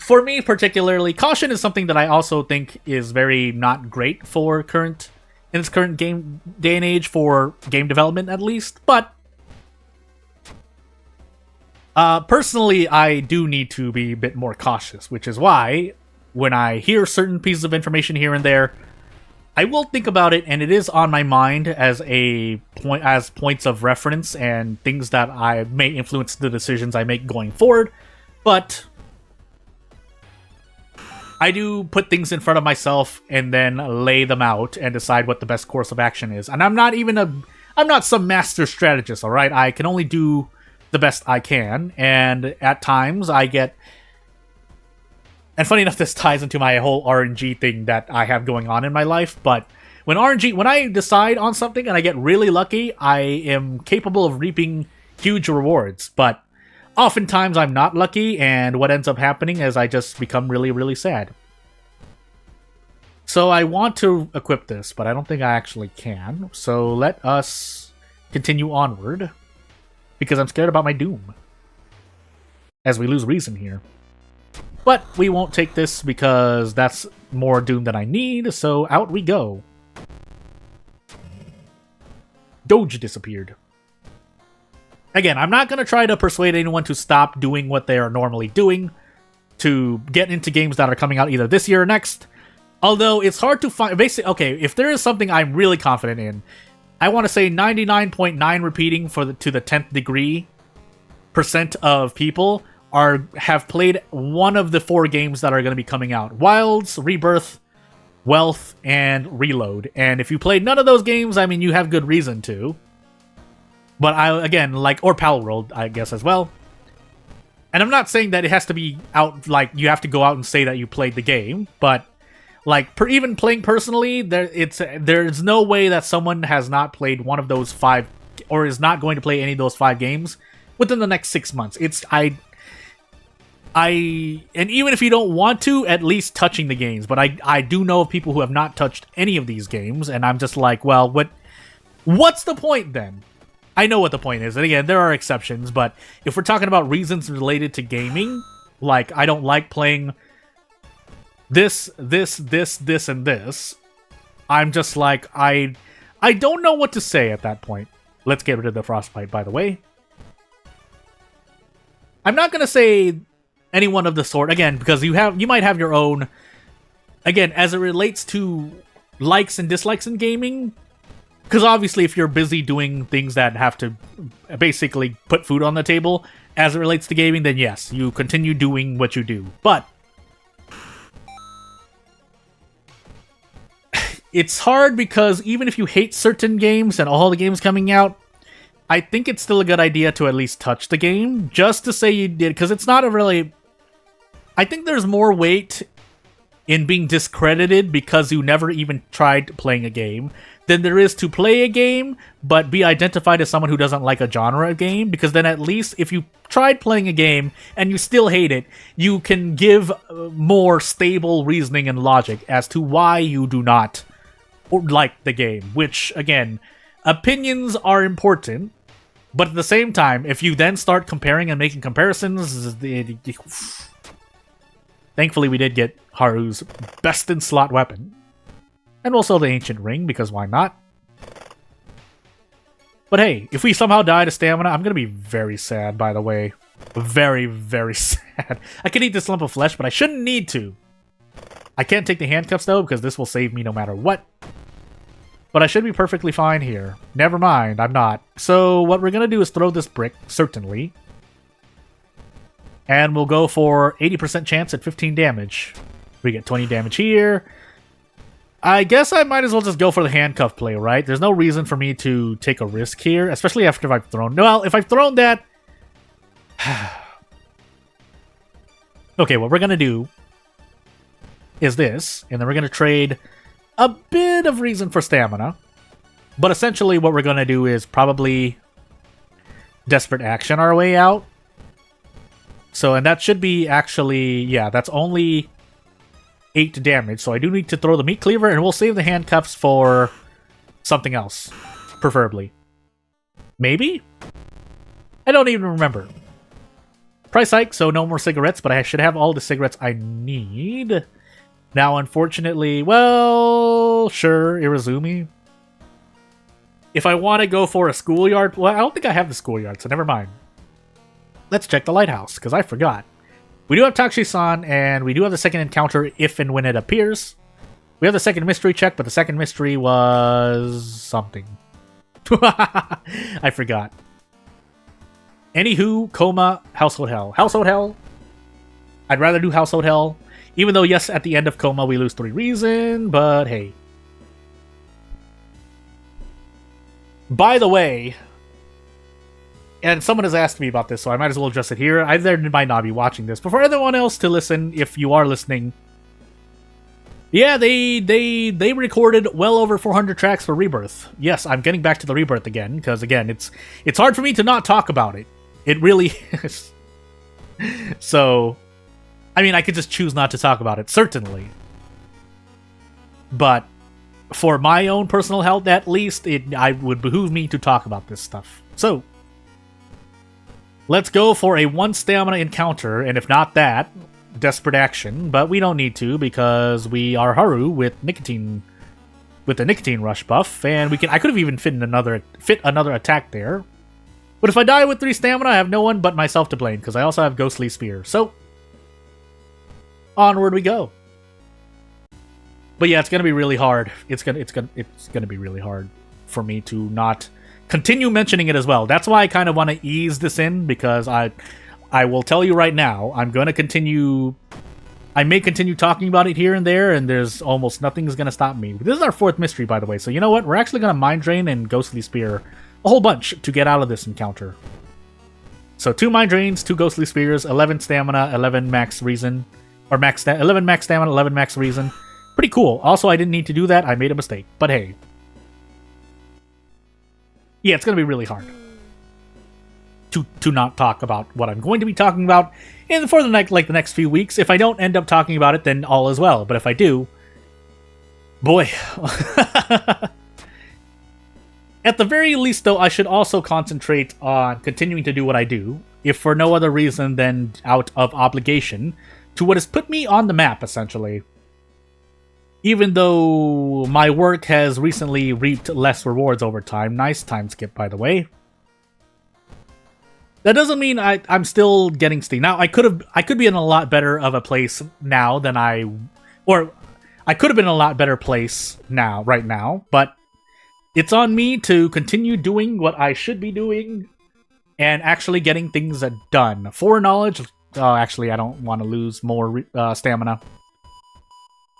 for me particularly, caution is something that I also think is very not great for in its current game day and age for game development at least. But personally, I do need to be a bit more cautious, which is why when I hear certain pieces of information here and there, I will think about it, and it is on my mind as points of reference and things that I may influence the decisions I make going forward. But I do put things in front of myself and then lay them out and decide what the best course of action is. And I'm not some master strategist, all right? I can only do the best I can, and at times I get... And funny enough, this ties into my whole RNG thing that I have going on in my life, but when I decide on something and I get really lucky, I am capable of reaping huge rewards, but oftentimes I'm not lucky, and what ends up happening is I just become really, really sad. So I want to equip this, but I don't think I actually can, so let us continue onward, because I'm scared about my doom, as we lose reason here. But we won't take this because that's more doom than I need, so out we go. Doge disappeared. Again, I'm not going to try to persuade anyone to stop doing what they are normally doing to get into games that are coming out either this year or next. Although it's hard to find... Basically, okay, if there is something I'm really confident in, I want to say 99.9 repeating to the 10th degree % of people have played one of the 4 games that are going to be coming out. Wilds, Rebirth, Wealth, and Reload. And if you played none of those games, I mean, you have good reason to. But or Pal World, I guess, as well. And I'm not saying that it has to be out, like, you have to go out and say that you played the game. But, like, even playing personally, there's no way that someone has not played one of those 5, or is not going to play any of those 5 games within the next 6 months. And even if you don't want to, at least touching the games. But I do know of people who have not touched any of these games, and I'm just like, well, what's the point then? I know what the point is, and again, there are exceptions, but if we're talking about reasons related to gaming, like, I don't like playing this, and this, I'm just like, I don't know what to say at that point. Let's get rid of the Frostbite, by the way. I'm not going to say anyone of the sort, again, because you might have your own, again, as it relates to likes and dislikes in gaming, because obviously if you're busy doing things that have to basically put food on the table, as it relates to gaming, then yes, you continue doing what you do. But it's hard because even if you hate certain games and all the games coming out, I think it's still a good idea to at least touch the game, just to say you did, because it's not a really... I think there's more weight in being discredited because you never even tried playing a game than there is to play a game, but be identified as someone who doesn't like a genre of game, because then at least if you tried playing a game and you still hate it, you can give more stable reasoning and logic as to why you do not like the game, which, again, opinions are important, but at the same time, if you then start comparing and making comparisons, thankfully we did get Haru's best in slot weapon. And also the Ancient Ring, because why not? But hey, if we somehow die to stamina, I'm gonna be very sad, by the way. Very, very sad. I could eat this lump of flesh, but I shouldn't need to. I can't take the handcuffs, though, because this will save me no matter what. But I should be perfectly fine here. Never mind, I'm not. So what we're gonna do is throw this brick, certainly. And we'll go for 80% chance at 15 damage. We get 20 damage here. I guess I might as well just go for the handcuff play, right? There's no reason for me to take a risk here, especially after I've thrown... Well, if I've thrown that... Okay, what we're gonna do is this, and then we're gonna trade a bit of reason for stamina. But essentially what we're gonna do is probably desperate action our way out. So, and that should be actually... Yeah, that's only 8 damage, so I do need to throw the meat cleaver, and we'll save the handcuffs for something else, preferably. Maybe? I don't even remember. price hike, so no more cigarettes, but I should have all the cigarettes I need. Now, unfortunately, well, sure, Irizumi. If I want to go for a schoolyard, well, I don't think I have the schoolyard, so never mind. Let's check the lighthouse, because I forgot. We do have Takushi-san, and we do have the second encounter if and when it appears. We have the second mystery check, but the second mystery was something. I forgot. Anywho, Coma, Household Hell. Household Hell? I'd rather do Household Hell. Even though, yes, at the end of Coma we lose 3 reason, but hey. By the way, and someone has asked me about this, so I might as well address it here. I might not be watching this, but for everyone else to listen, if you are listening, yeah, they recorded well over 400 tracks for Rebirth. Yes, I'm getting back to the Rebirth again, because again, it's hard for me to not talk about it. It really is. So, I mean, I could just choose not to talk about it, certainly. But for my own personal health, at least, it would behoove me to talk about this stuff. So, let's go for a 1 stamina encounter, and if not that, desperate action. But we don't need to, because we are Haru with the nicotine rush buff, and we can. I could have even fit another attack there. But if I die with 3 stamina, I have no one but myself to blame, because I also have Ghostly Spear. So, onward we go. But yeah, it's gonna be really hard. It's gonna be really hard for me to not continue mentioning it as well. That's why I kind of want to ease this in, because I will tell you right now, I'm gonna continue. I may continue talking about it here and there, and there's almost nothing's gonna stop me. This is our 4th mystery, by the way. So you know what? We're actually gonna Mind Drain and Ghostly Spear a whole bunch to get out of this encounter. So 2 Mind Drains, 2 Ghostly Spears, 11 stamina, 11 max reason, or 11 max stamina, 11 max reason. Pretty cool. Also, I didn't need to do that. I made a mistake. But hey. Yeah, it's going to be really hard to not talk about what I'm going to be talking about for the next few weeks. If I don't end up talking about it, then all is well. But if I do, boy. At the very least, though, I should also concentrate on continuing to do what I do, if for no other reason than out of obligation to what has put me on the map, essentially. Even though my work has recently reaped less rewards over time. Nice time skip, by the way. That doesn't mean I'm still getting steam. Now, I could be in a lot better of a place now than I could have been in a lot better place right now, but it's on me to continue doing what I should be doing and actually getting things done. For knowledge, actually, I don't want to lose more stamina.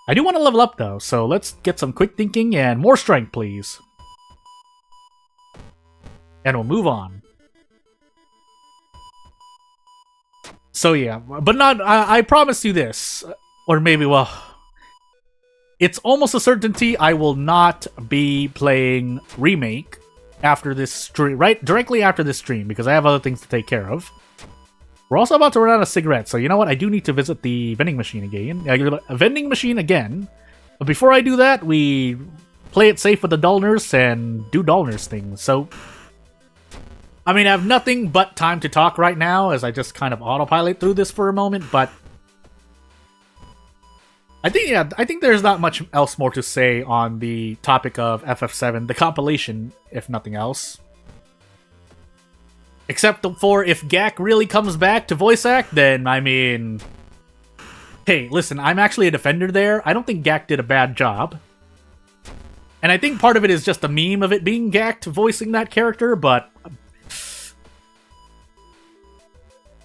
I do want to level up, though, so let's get some quick thinking and more strength, please. And we'll move on. So yeah, but not, I promise you this, or maybe, well, it's almost a certainty I will not be playing Remake after this stream, directly after this stream, because I have other things to take care of. We're also about to run out of cigarettes, so you know what? I do need to visit the vending machine again. But before I do that, we play it safe with the dullness and do dullness things. So, I mean, I have nothing but time to talk right now, as I just kind of autopilot through this for a moment, but I think there's not much else more to say on the topic of FF7, the compilation, if nothing else. Except for if Gak really comes back to voice act, then, I mean... Hey, listen, I'm actually a defender there. I don't think Gak did a bad job. And I think part of it is just a meme of it being Gak voicing that character, but...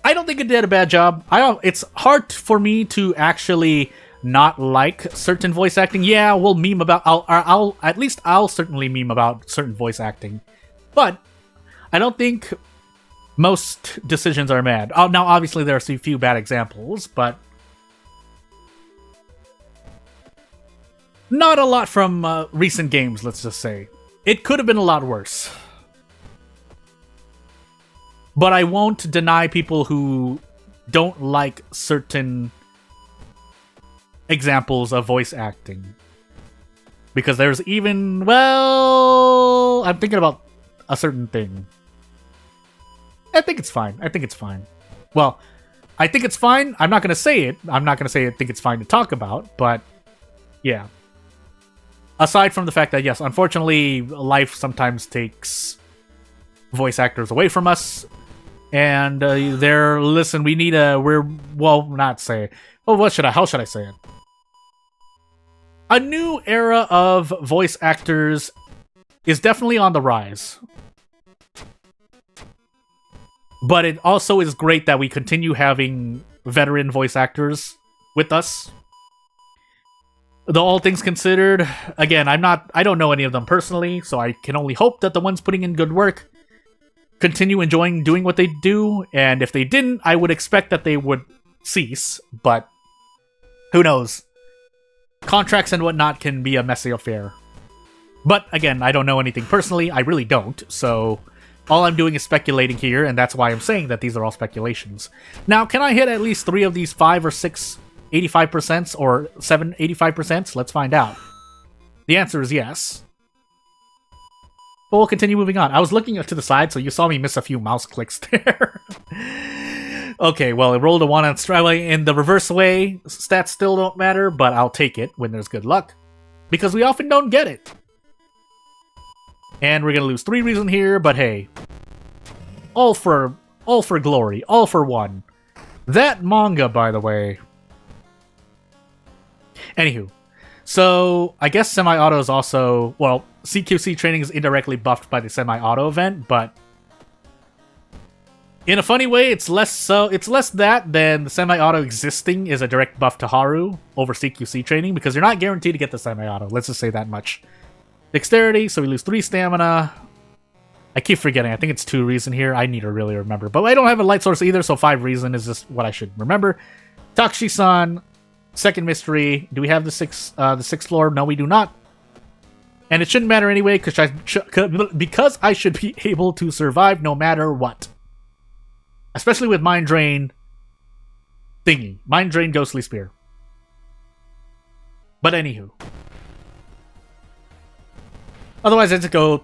I don't think it did a bad job. It's hard for me to actually not like certain voice acting. Yeah, we'll meme about... I'll certainly meme about certain voice acting. But I don't think most decisions are bad. Now, obviously, there are a few bad examples, but not a lot from recent games, let's just say. It could have been a lot worse. But I won't deny people who don't like certain examples of voice acting. Because there's even, well, I'm thinking about a certain thing. I think it's fine. Well, I think it's fine. I'm not going to say it. I'm not going to say I think it's fine to talk about, but yeah. Aside from the fact that, yes, unfortunately, life sometimes takes voice actors away from us. And listen, we need how should I say it? A new era of voice actors is definitely on the rise. But it also is great that we continue having veteran voice actors with us. All things considered, again, I don't know any of them personally, so I can only hope that the ones putting in good work continue enjoying doing what they do, and if they didn't, I would expect that they would cease, but who knows? Contracts and whatnot can be a messy affair. But again, I don't know anything personally, I really don't, so all I'm doing is speculating here, and that's why I'm saying that these are all speculations. Now, can I hit at least 3 of these 5 or 6 85% or 7 85%? Let's find out. The answer is yes. But we'll continue moving on. I was looking to the side, so you saw me miss a few mouse clicks there. Okay, well, it rolled a 1 on Strike in the reverse way. Stats still don't matter, but I'll take it when there's good luck. Because we often don't get it. And we're gonna lose 3 reason here, but hey. All for glory. All for one. That manga, by the way. Anywho. So, I guess semi-auto is also... Well, CQC training is indirectly buffed by the semi-auto event, but... In a funny way, it's less that than the semi-auto existing is a direct buff to Haru over CQC training, because you're not guaranteed to get the semi-auto. Let's just say that much. Dexterity, so we lose 3 stamina. I keep forgetting. I think it's 2 reason here. I need to really remember. But I don't have a light source either, so 5 reason is just what I should remember. Takshi-san, second mystery. Do we have the 6th floor? No, we do not. And it shouldn't matter anyway, because I should be able to survive no matter what. Especially with Mind Drain thingy. Mind Drain Ghostly Spear. But anywho. Otherwise, I just go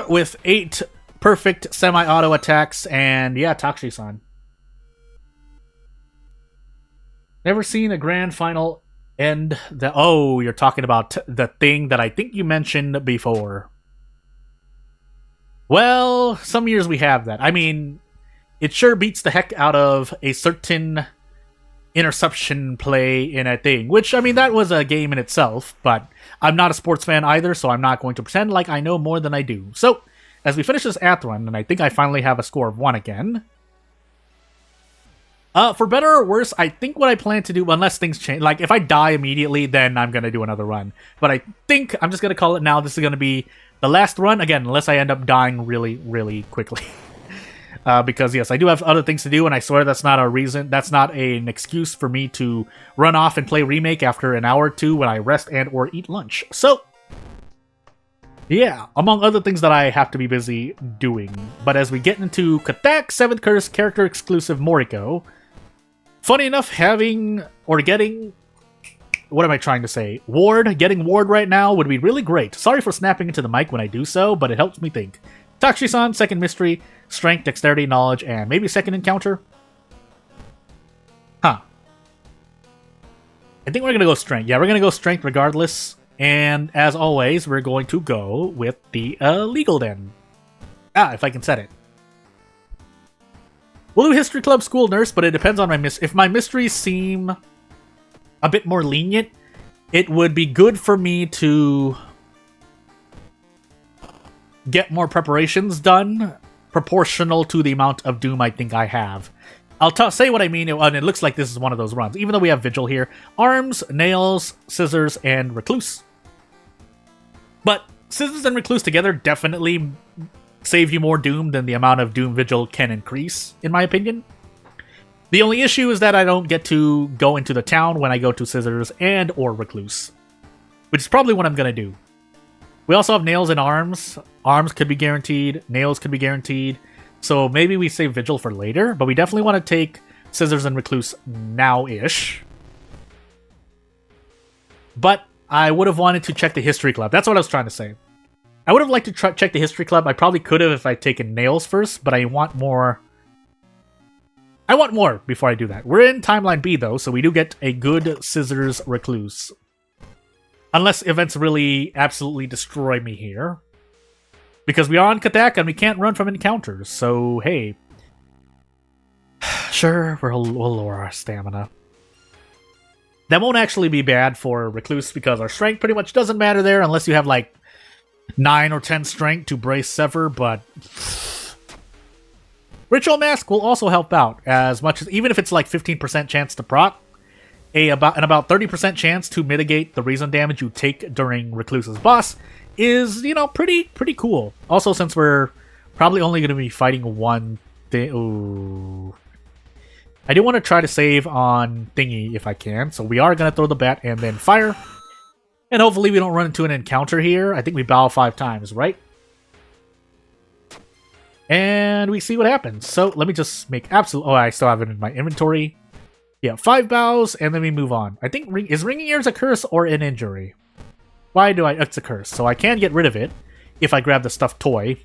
with 8 perfect semi-auto attacks, and yeah, Takshi-san. Never seen a grand final end that... Oh, you're talking about the thing that I think you mentioned before. Well, some years we have that. I mean, it sure beats the heck out of a certain interception play in a thing, which, I mean, that was a game in itself, but I'm not a sports fan either, so I'm not going to pretend like I know more than I do. So, as we finish this Ath run, and I think I finally have a score of 1 again, for better or worse, I think what I plan to do, unless things change, like, if I die immediately, then I'm going to do another run. But I think I'm just going to call it now. This is going to be the last run, again, unless I end up dying really, really quickly. Because, yes, I do have other things to do, and I swear that's not a reason, that's not an excuse for me to run off and play Remake after an hour or 2 when I rest and or eat lunch. So, yeah, among other things that I have to be busy doing. But as we get into Katak 7th Curse character exclusive Moriko, funny enough, having, or getting, what am I trying to say? Getting Ward right now would be really great. Sorry for snapping into the mic when I do so, but it helps me think. Takshi-san, second mystery, strength, dexterity, knowledge, and maybe second encounter? Huh. I think we're going to go strength. Yeah, we're going to go strength regardless. And as always, we're going to go with the legal den. If I can set it. We'll do History Club School Nurse, but it depends on my if my mysteries seem a bit more lenient, it would be good for me to get more preparations done proportional to the amount of Doom I think I have. I'll say what I mean, and it looks like this is one of those runs, even though we have Vigil here. Arms, Nails, Scissors, and Recluse. But Scissors and Recluse together definitely save you more Doom than the amount of Doom Vigil can increase, in my opinion. The only issue is that I don't get to go into the town when I go to Scissors and or Recluse, which is probably what I'm going to do. We also have Nails and Arms. Arms could be guaranteed. Nails could be guaranteed. So maybe we save Vigil for later, but we definitely want to take Scissors and Recluse now-ish. But I would have wanted to check the History Club. That's what I was trying to say. I would have liked to check the History Club. I probably could have if I'd taken Nails first, but I want more I want more before I do that. We're in Timeline B, though, so we do get a good Scissors Recluse. Unless events really absolutely destroy me here. Because we are on Katak and we can't run from encounters, so hey. Sure, we'll lower our stamina. That won't actually be bad for Recluse because our strength pretty much doesn't matter there unless you have like 9 or 10 strength to brace Sever, but Ritual Mask will also help out as much as, even if it's like 15% chance to proc, about 30% chance to mitigate the reason damage you take during Recluse's boss is, you know, pretty cool. Also, since we're probably only going to be fighting one thing. Ooh. I do want to try to save on Thingy if I can, so we are going to throw the bat and then fire. And hopefully we don't run into an encounter here. I think we bow 5 times, right? And we see what happens. So let me just make absolute... Oh, I still have it in my inventory. Yeah, 5 bows, and then we move on. I think... Is Ringing Ears a curse or an injury? Why do I... It's a curse, so I can get rid of it if I grab the stuffed toy,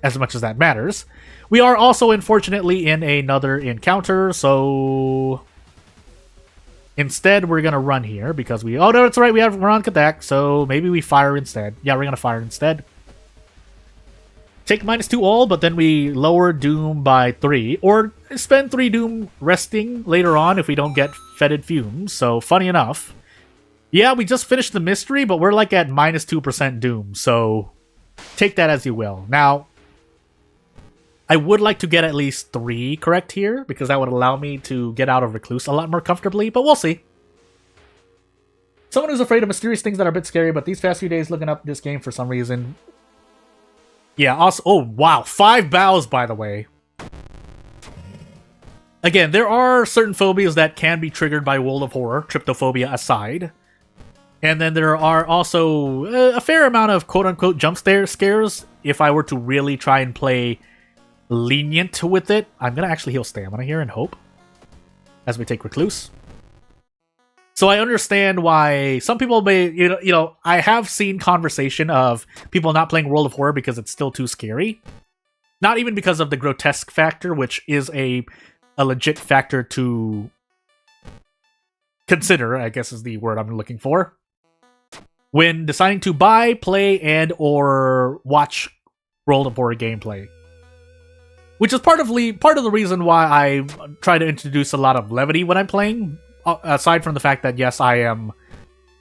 as much as that matters. We are also, unfortunately, in another encounter, so... Instead, we're going to run here, because we... Oh, no, that's right, we're on Kadak, so maybe we fire instead. Yeah, we're going to fire instead. Take -2 all, but then we lower Doom by 3, or spend 3 Doom resting later on if we don't get fetid fumes, so funny enough. Yeah, we just finished the mystery, but we're like at -2% Doom, so take that as you will. Now, I would like to get at least 3 correct here, because that would allow me to get out of Recluse a lot more comfortably, but we'll see. Someone who's afraid of mysterious things that are a bit scary, but these past few days looking up this game for some reason. Yeah, also... Oh, wow. 5 bows, by the way. Again, there are certain phobias that can be triggered by World of Horror, tryptophobia aside. And then there are also a fair amount of quote-unquote jump scares if I were to really try and play lenient with it. I'm going to actually heal stamina here and hope as we take Recluse. So I understand why some people may, you know, I have seen conversation of people not playing World of Horror because it's still too scary. Not even because of the grotesque factor, which is a legit factor to consider, I guess is the word I'm looking for, when deciding to buy, play, and or watch World of Horror gameplay. Which is part of the reason why I try to introduce a lot of levity when I'm playing. Aside from the fact that, yes, I am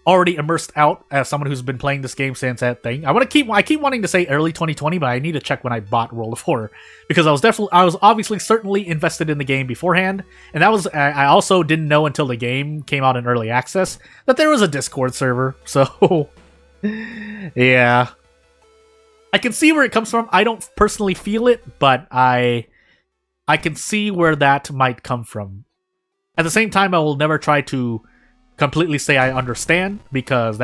already immersed out as someone who's been playing this game since that thing. I keep wanting to say early 2020, but I need to check when I bought World of Horror, because I was obviously certainly invested in the game beforehand, and that was I also didn't know until the game came out in early access that there was a Discord server. So yeah, I can see where it comes from. I don't personally feel it, but I can see where that might come from. At the same time, I will never try to completely say I understand, because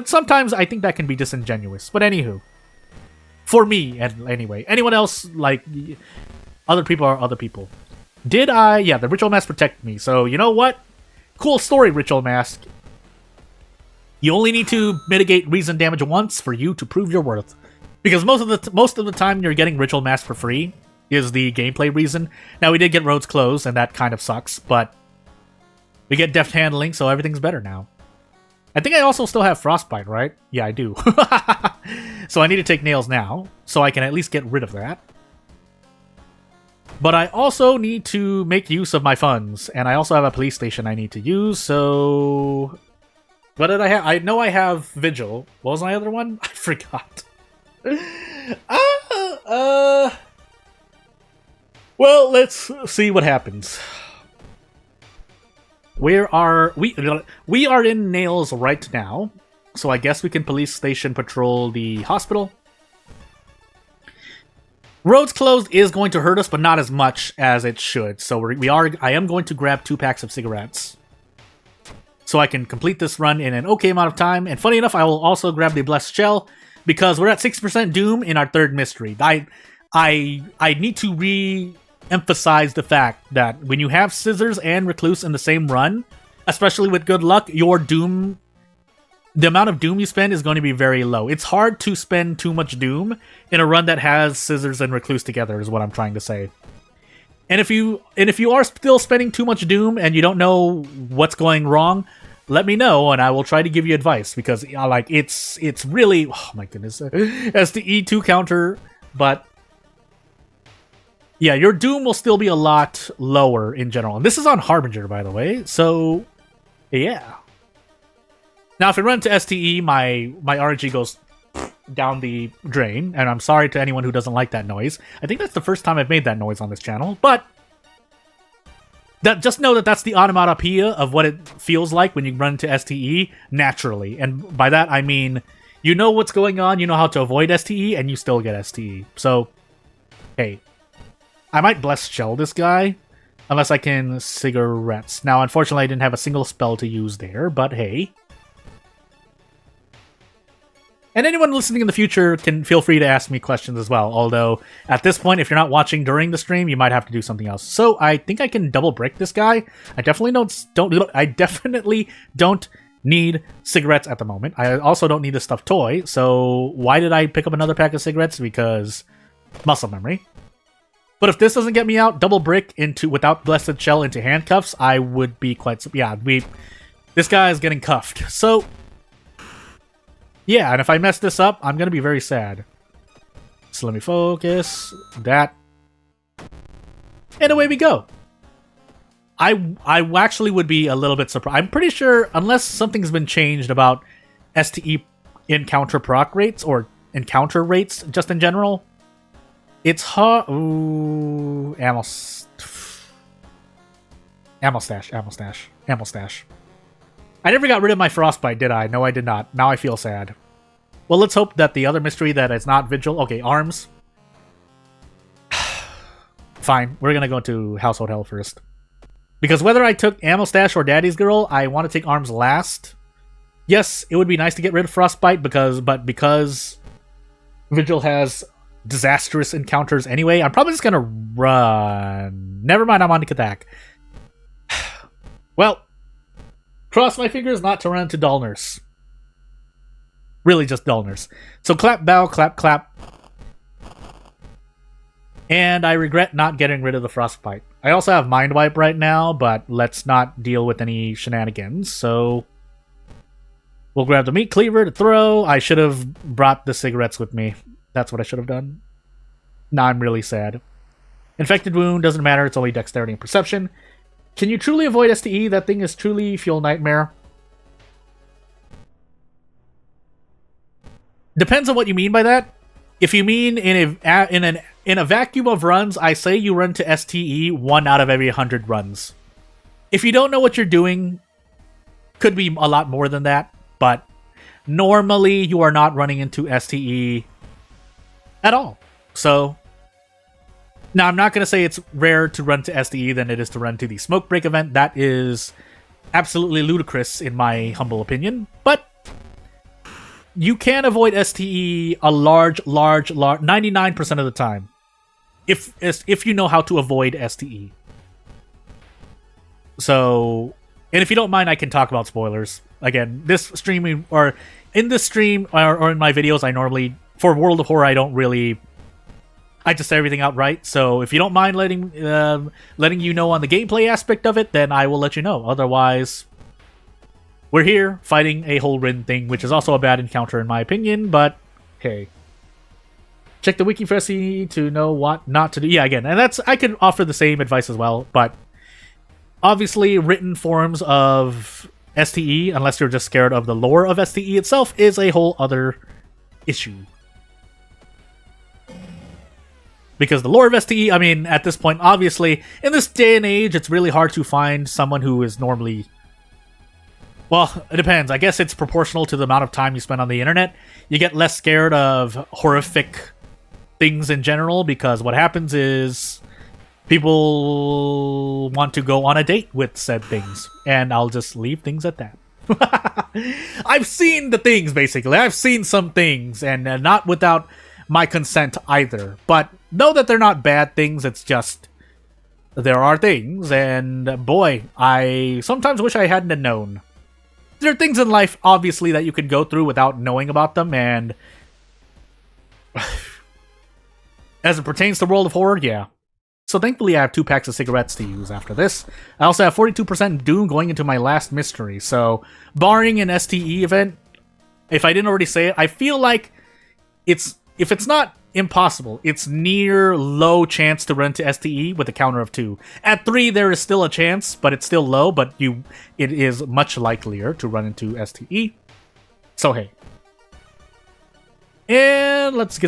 sometimes I think that can be disingenuous. But anywho, for me, and anyway, anyone else, like, other people are other people. Yeah, the Ritual Mask protected me, so you know what? Cool story, Ritual Mask. You only need to mitigate reason damage once for you to prove your worth. Because most of the time you're getting Ritual Mask for free is the gameplay reason. Now, we did get Roads Closed, and that kind of sucks, but we get Deft Handling, so everything's better now. I think I also still have Frostbite, right? Yeah, I do. So I need to take Nails now, so I can at least get rid of that. But I also need to make use of my funds, and I also have a police station I need to use, so... What did I have? I know I have Vigil. What was my other one? I forgot. Well, let's see what happens. We are in Nails right now, so I guess we can police station patrol the hospital. Roads Closed is going to hurt us, but not as much as it should. So I am going to grab 2 packs of cigarettes, so I can complete this run in an okay amount of time. And funny enough, I will also grab the Blessed Shell, because we're at 60% Doom in our 3rd mystery. I need to re-emphasize the fact that when you have Scissors and Recluse in the same run, especially with good luck, your Doom, the amount of Doom you spend is going to be very low. It's hard to spend too much Doom in a run that has Scissors and Recluse together, is what I'm trying to say. And if you are still spending too much Doom and you don't know what's going wrong, let me know and I will try to give you advice, because like it's really, oh my goodness, as the E2 counter, but yeah, your Doom will still be a lot lower in general. And this is on Harbinger, by the way, so yeah. Now, if I run to STE, my RNG goes down the drain, and I'm sorry to anyone who doesn't like that noise. I think that's the first time I've made that noise on this channel, but just know that that's the onomatopoeia of what it feels like when you run to STE naturally. And by that, I mean, you know what's going on, you know how to avoid STE, and you still get STE. So, hey, I might Bless Shell this guy, unless I can Cigarettes. Now, unfortunately, I didn't have a single spell to use there, but hey. And anyone listening in the future can feel free to ask me questions as well. Although, at this point, if you're not watching during the stream, you might have to do something else. So, I think I can double brick this guy. I definitely don't need cigarettes at the moment. I also don't need a stuffed toy. So, why did I pick up another pack of cigarettes? Because muscle memory. But if this doesn't get me out, double brick into without Blessed Shell into handcuffs, I would be quite... Yeah, this guy is getting cuffed. So... yeah, and if I mess this up, I'm going to be very sad. So let me focus. That. And away we go. I actually would be a little bit surprised. I'm pretty sure, unless something's been changed about STE encounter proc rates, or encounter rates just in general, it's hard. Ooh, ammo stash. I never got rid of my frostbite, did I? No, I did not. Now I feel sad. Well, let's hope that the other mystery that is not Vigil... Okay, arms. Fine, we're gonna go into Household Hell first. Because whether I took Ammo Stash or Daddy's Girl, I want to take arms last. Yes, it would be nice to get rid of frostbite, but because Vigil has disastrous encounters anyway, I'm probably just gonna run. Never mind, I'm on to attack. Well... cross my fingers not to run to Dullnurse. Really just Dullnurse. So clap, bow, clap, clap. And I regret not getting rid of the frostbite. I also have Mind Wipe right now, but let's not deal with any shenanigans. So we'll grab the meat cleaver to throw. I should have brought the cigarettes with me. That's what I should have done. Now I'm really sad. Infected wound, doesn't matter. It's only dexterity and perception. Can you truly avoid STE? That thing is truly Fuel Nightmare. Depends on what you mean by that. If you mean in a vacuum of runs, I say you run to STE 1 out of every 100 runs. If you don't know what you're doing, could be a lot more than that, but normally you are not running into STE at all. So... now, I'm not going to say it's rare to run to STE than it is to run to the Smoke Break event. That is absolutely ludicrous in my humble opinion. But you can avoid STE a large 99% of the time. If you know how to avoid STE. So, and if you don't mind, I can talk about spoilers. Again, this streaming, or in this stream, or in my videos, I normally, for World of Horror, I just say everything out right, so if you don't mind letting you know on the gameplay aspect of it, then I will let you know. Otherwise, we're here fighting a whole Rin thing, which is also a bad encounter in my opinion, but hey. Check the wiki for SE to know what not to do. Yeah, again, and I can offer the same advice as well, but obviously written forms of STE, unless you're just scared of the lore of STE itself, is a whole other issue. Because the lore of STE, I mean, at this point, obviously, in this day and age, it's really hard to find someone who is normally... well, it depends. I guess it's proportional to the amount of time you spend on the internet. You get less scared of horrific things in general, because what happens is people want to go on a date with said things. And I'll just leave things at that. I've seen the things, basically. I've seen some things, and not without my consent either. But know that they're not bad things, it's just there are things, and boy, I sometimes wish I hadn't known. There are things in life, obviously, that you could go through without knowing about them, and as it pertains to World of Horror, yeah. So thankfully I have 2 packs of cigarettes to use after this. I also have 42% Doom going into my last mystery, so barring an STE event, if I didn't already say it, I feel like if it's not impossible, it's near low chance to run to STE with a counter of 2. At 3 there is still a chance, but it's still low, but it is much likelier to run into STE. So hey. And let's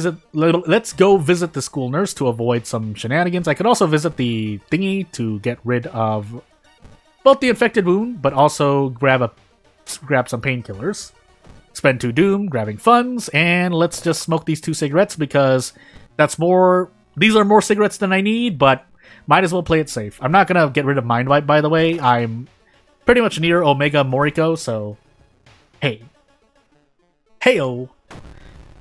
go visit the school nurse to avoid some shenanigans. I could also visit the thingy to get rid of both the infected wound, but also grab some painkillers. Spend 2 Doom, grabbing funds, and let's just smoke these 2 cigarettes because these are more cigarettes than I need, but might as well play it safe. I'm not gonna get rid of Mind Wipe, by the way. I'm pretty much near Omega Moriko, so hey. Heyo.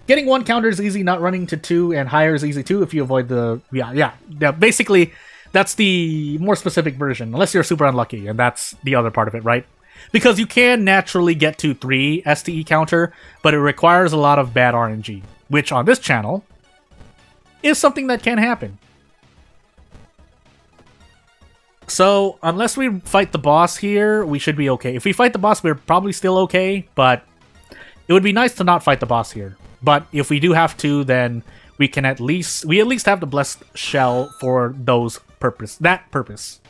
Getting 1 counter is easy, not running to 2 and higher is easy too if you avoid the... Yeah, basically, that's the more specific version, unless you're super unlucky, and that's the other part of it, right? Because you can naturally get to 3 STE counter, but it requires a lot of bad RNG, which on this channel is something that can happen. So, unless we fight the boss here, we should be okay. If we fight the boss, we're probably still okay, but it would be nice to not fight the boss here. But if we do have to, then we at least have the blessed shell for that purpose.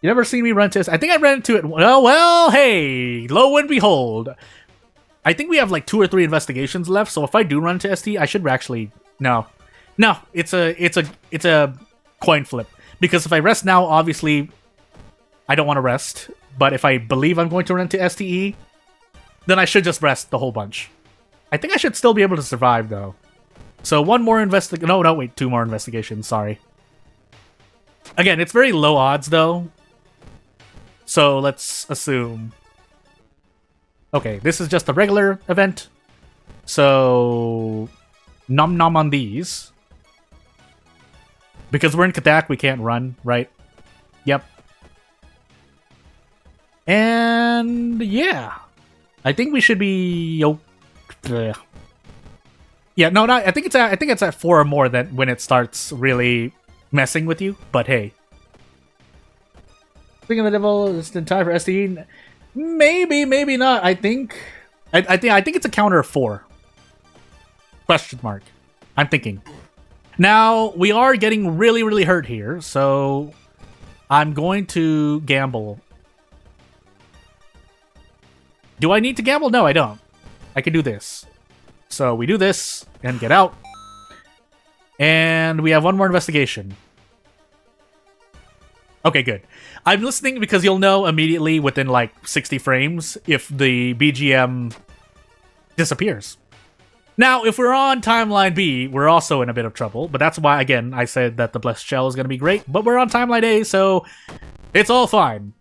You never seen me run to this? I think I ran into it. Well, hey, lo and behold. I think we have like 2 or 3 investigations left, so if I do run into ST, I should actually... No, it's a coin flip. Because if I rest now, obviously, I don't want to rest. But if I believe I'm going to run into STE, then I should just rest the whole bunch. I think I should still be able to survive, though. So 1 more No, wait, 2 more investigations, sorry. Again, it's very low odds, though. So let's assume... Okay, this is just a regular event. So... Nom on these. Because we're in Katak, we can't run, right? Yep. And... yeah. I think we should be... Yeah, no, I think it's at 4 or more that when it starts really messing with you, but hey. Speaking of the devil, it's in time for STE. Maybe not. I think it's a counter of 4. Question mark. I'm thinking. Now, we are getting really hurt here, so I'm going to gamble. Do I need to gamble? No, I don't. I can do this. So we do this and get out. And we have 1 more investigation. Okay, good. I'm listening because you'll know immediately within like 60 frames if the BGM disappears. Now, if we're on Timeline B, we're also in a bit of trouble. But that's why, again, I said that the Blessed Shell is going to be great. But we're on Timeline A, so it's all fine.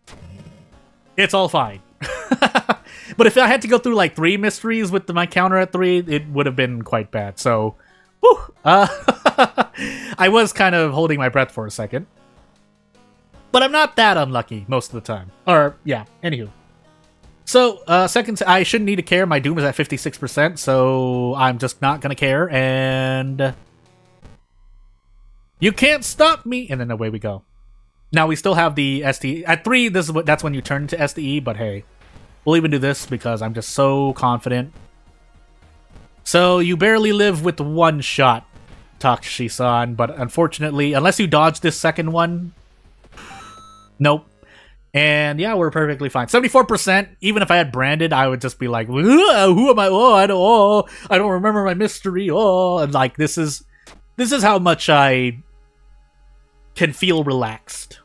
It's all fine. But if I had to go through like 3 mysteries with my counter at 3, it would have been quite bad. So, whew, I was kind of holding my breath for a second. But I'm not that unlucky most of the time. Or, yeah, anywho. So, second, I shouldn't need to care. My Doom is at 56%, so I'm just not going to care. And you can't stop me. And then away we go. Now, we still have the STE. At 3, that's when you turn to STE, but hey. We'll even do this because I'm just so confident. So, you barely live with 1 shot, Takashi-san, but unfortunately, unless you dodge this second one, nope. And yeah, we're perfectly fine. 74%, even if I had branded, I would just be like, who am I? I don't remember my mystery. And like, this is how much I can feel relaxed.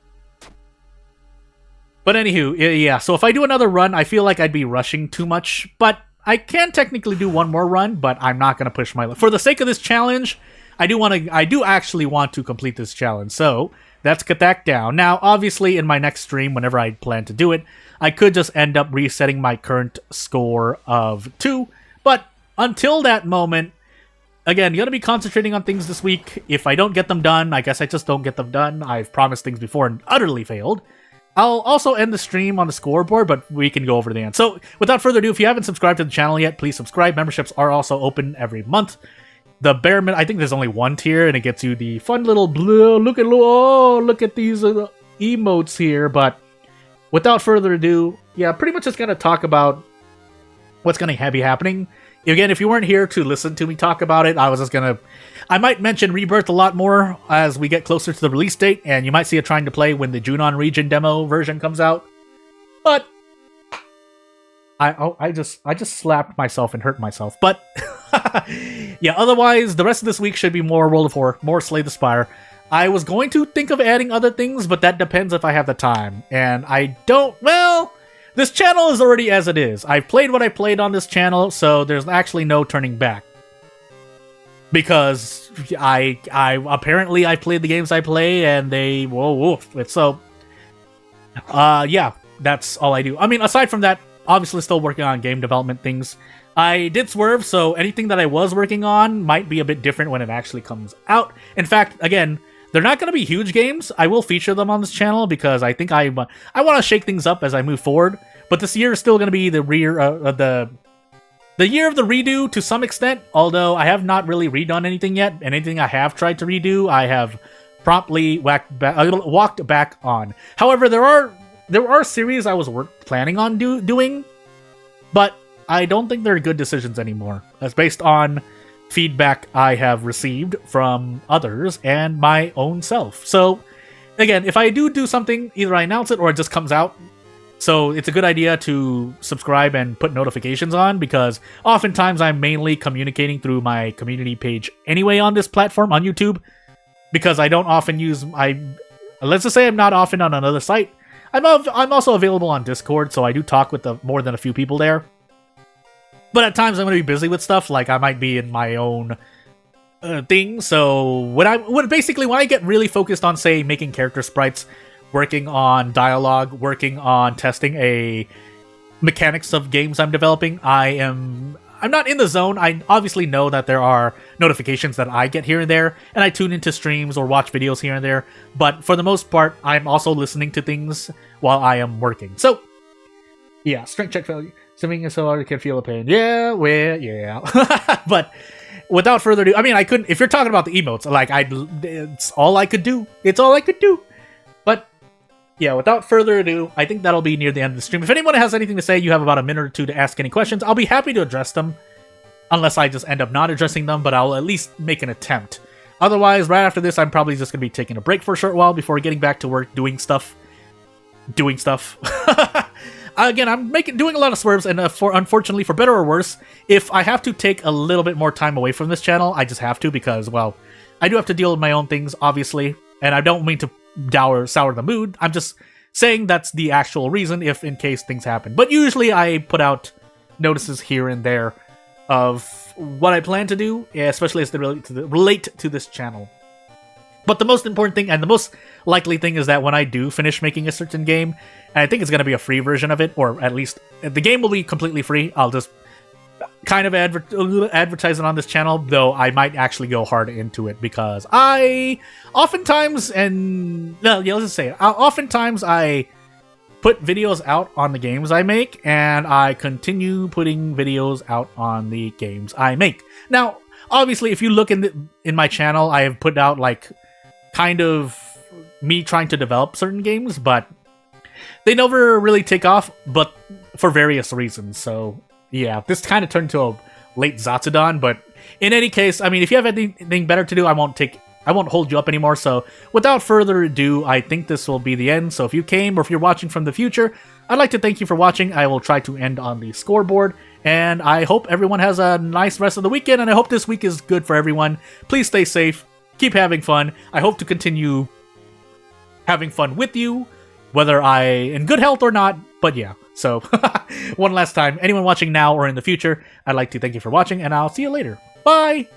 But anywho, yeah, so if I do another run, I feel like I'd be rushing too much, but I can technically do 1 more run, but I'm not going to push my... For the sake of this challenge, I do actually want to complete this challenge, so let's get that down. Now, obviously, in my next stream, whenever I plan to do it, I could just end up resetting my current score of 2, but until that moment, again, you gotta be concentrating on things this week. If I don't get them done, I guess I just don't get them done. I've promised things before and utterly failed. I'll also end the stream on the scoreboard, but we can go over the end. So, without further ado, if you haven't subscribed to the channel yet, please subscribe. Memberships are also open every month. the bare minimum. I think there's only one tier, and it gets you the fun little blue. Look at these emotes here. But without further ado, yeah, pretty much just gonna talk about what's gonna be happening. Again, if you weren't here to listen to me talk about it, I might mention Rebirth a lot more as we get closer to the release date, and you might see it trying to play when the Junon region demo version comes out. But I just slapped myself and hurt myself. But yeah, otherwise, the rest of this week should be more World of War, more Slay the Spire. I was going to think of adding other things, but that depends if I have the time. And I don't, well, this channel is already as it is. I've played what I played on this channel, so there's actually no turning back. Because I apparently I played the games I play, and they, whoa. So, yeah, that's all I do. I mean, aside from that, obviously still working on game development things. I did swerve, so anything that I was working on might be a bit different when it actually comes out. In fact, again, they're not going to be huge games. I will feature them on this channel because I think I want to shake things up as I move forward. But this year is still going to be the year of the redo to some extent. Although I have not really redone anything yet. Anything I have tried to redo, I have promptly walked back on. However, there are series I was planning on doing, but I don't think they're good decisions anymore. That's based on feedback I have received from others and my own self. So, again, if I do something, either I announce it or it just comes out. So it's a good idea to subscribe and put notifications on, because oftentimes I'm mainly communicating through my community page anyway on this platform, on YouTube, because I don't often use let's just say I'm not often on another site. I'm also available on Discord, so I do talk with more than a few people there. But at times I'm going to be busy with stuff, like I might be in my own thing. So when I get really focused on, say, making character sprites, working on dialogue, working on testing mechanics of games I'm developing, I'm not in the zone. I obviously know that there are notifications that I get here and there, and I tune into streams or watch videos here and there. But for the most part, I'm also listening to things while I am working. So, yeah, strength check failure. Swimming is so hard, I can feel the pain. Yeah, well, yeah. But without further ado, I mean, I couldn't. If you're talking about the emotes, like it's all I could do. It's all I could do. But yeah, without further ado, I think that'll be near the end of the stream. If anyone has anything to say, you have about a minute or two to ask any questions. I'll be happy to address them, unless I just end up not addressing them. But I'll at least make an attempt. Otherwise, right after this, I'm probably just gonna be taking a break for a short while before getting back to work, doing stuff. Again, I'm doing a lot of swerves, and unfortunately, for better or worse, if I have to take a little bit more time away from this channel, I just have to, because, well, I do have to deal with my own things, obviously, and I don't mean to sour the mood. I'm just saying that's the actual reason, if in case things happen. But usually I put out notices here and there of what I plan to do, especially as they relate to this channel. But the most important thing, and the most likely thing, is that when I do finish making a certain game, and I think it's going to be a free version of it, or at least the game will be completely free, I'll just kind of advertise it on this channel, though I might actually go hard into it, because oftentimes I put videos out on the games I make, and I continue putting videos out on the games I make. Now, obviously, if you look in my channel, I have put out, like, kind of me trying to develop certain games, but they never really take off, but for various reasons. So yeah, this kind of turned into a late Zatsudan, but in any case, I mean, if you have anything better to do, I won't hold you up anymore. So without further ado, I think this will be the end. So if you came, or if you're watching from the future, I'd like to thank you for watching. I will try to end on the scoreboard, and I hope everyone has a nice rest of the weekend, and I hope this week is good for everyone. Please stay safe. Keep having fun. I hope to continue having fun with you, whether I in good health or not. But yeah, so one last time, anyone watching now or in the future, I'd like to thank you for watching, and I'll see you later. Bye!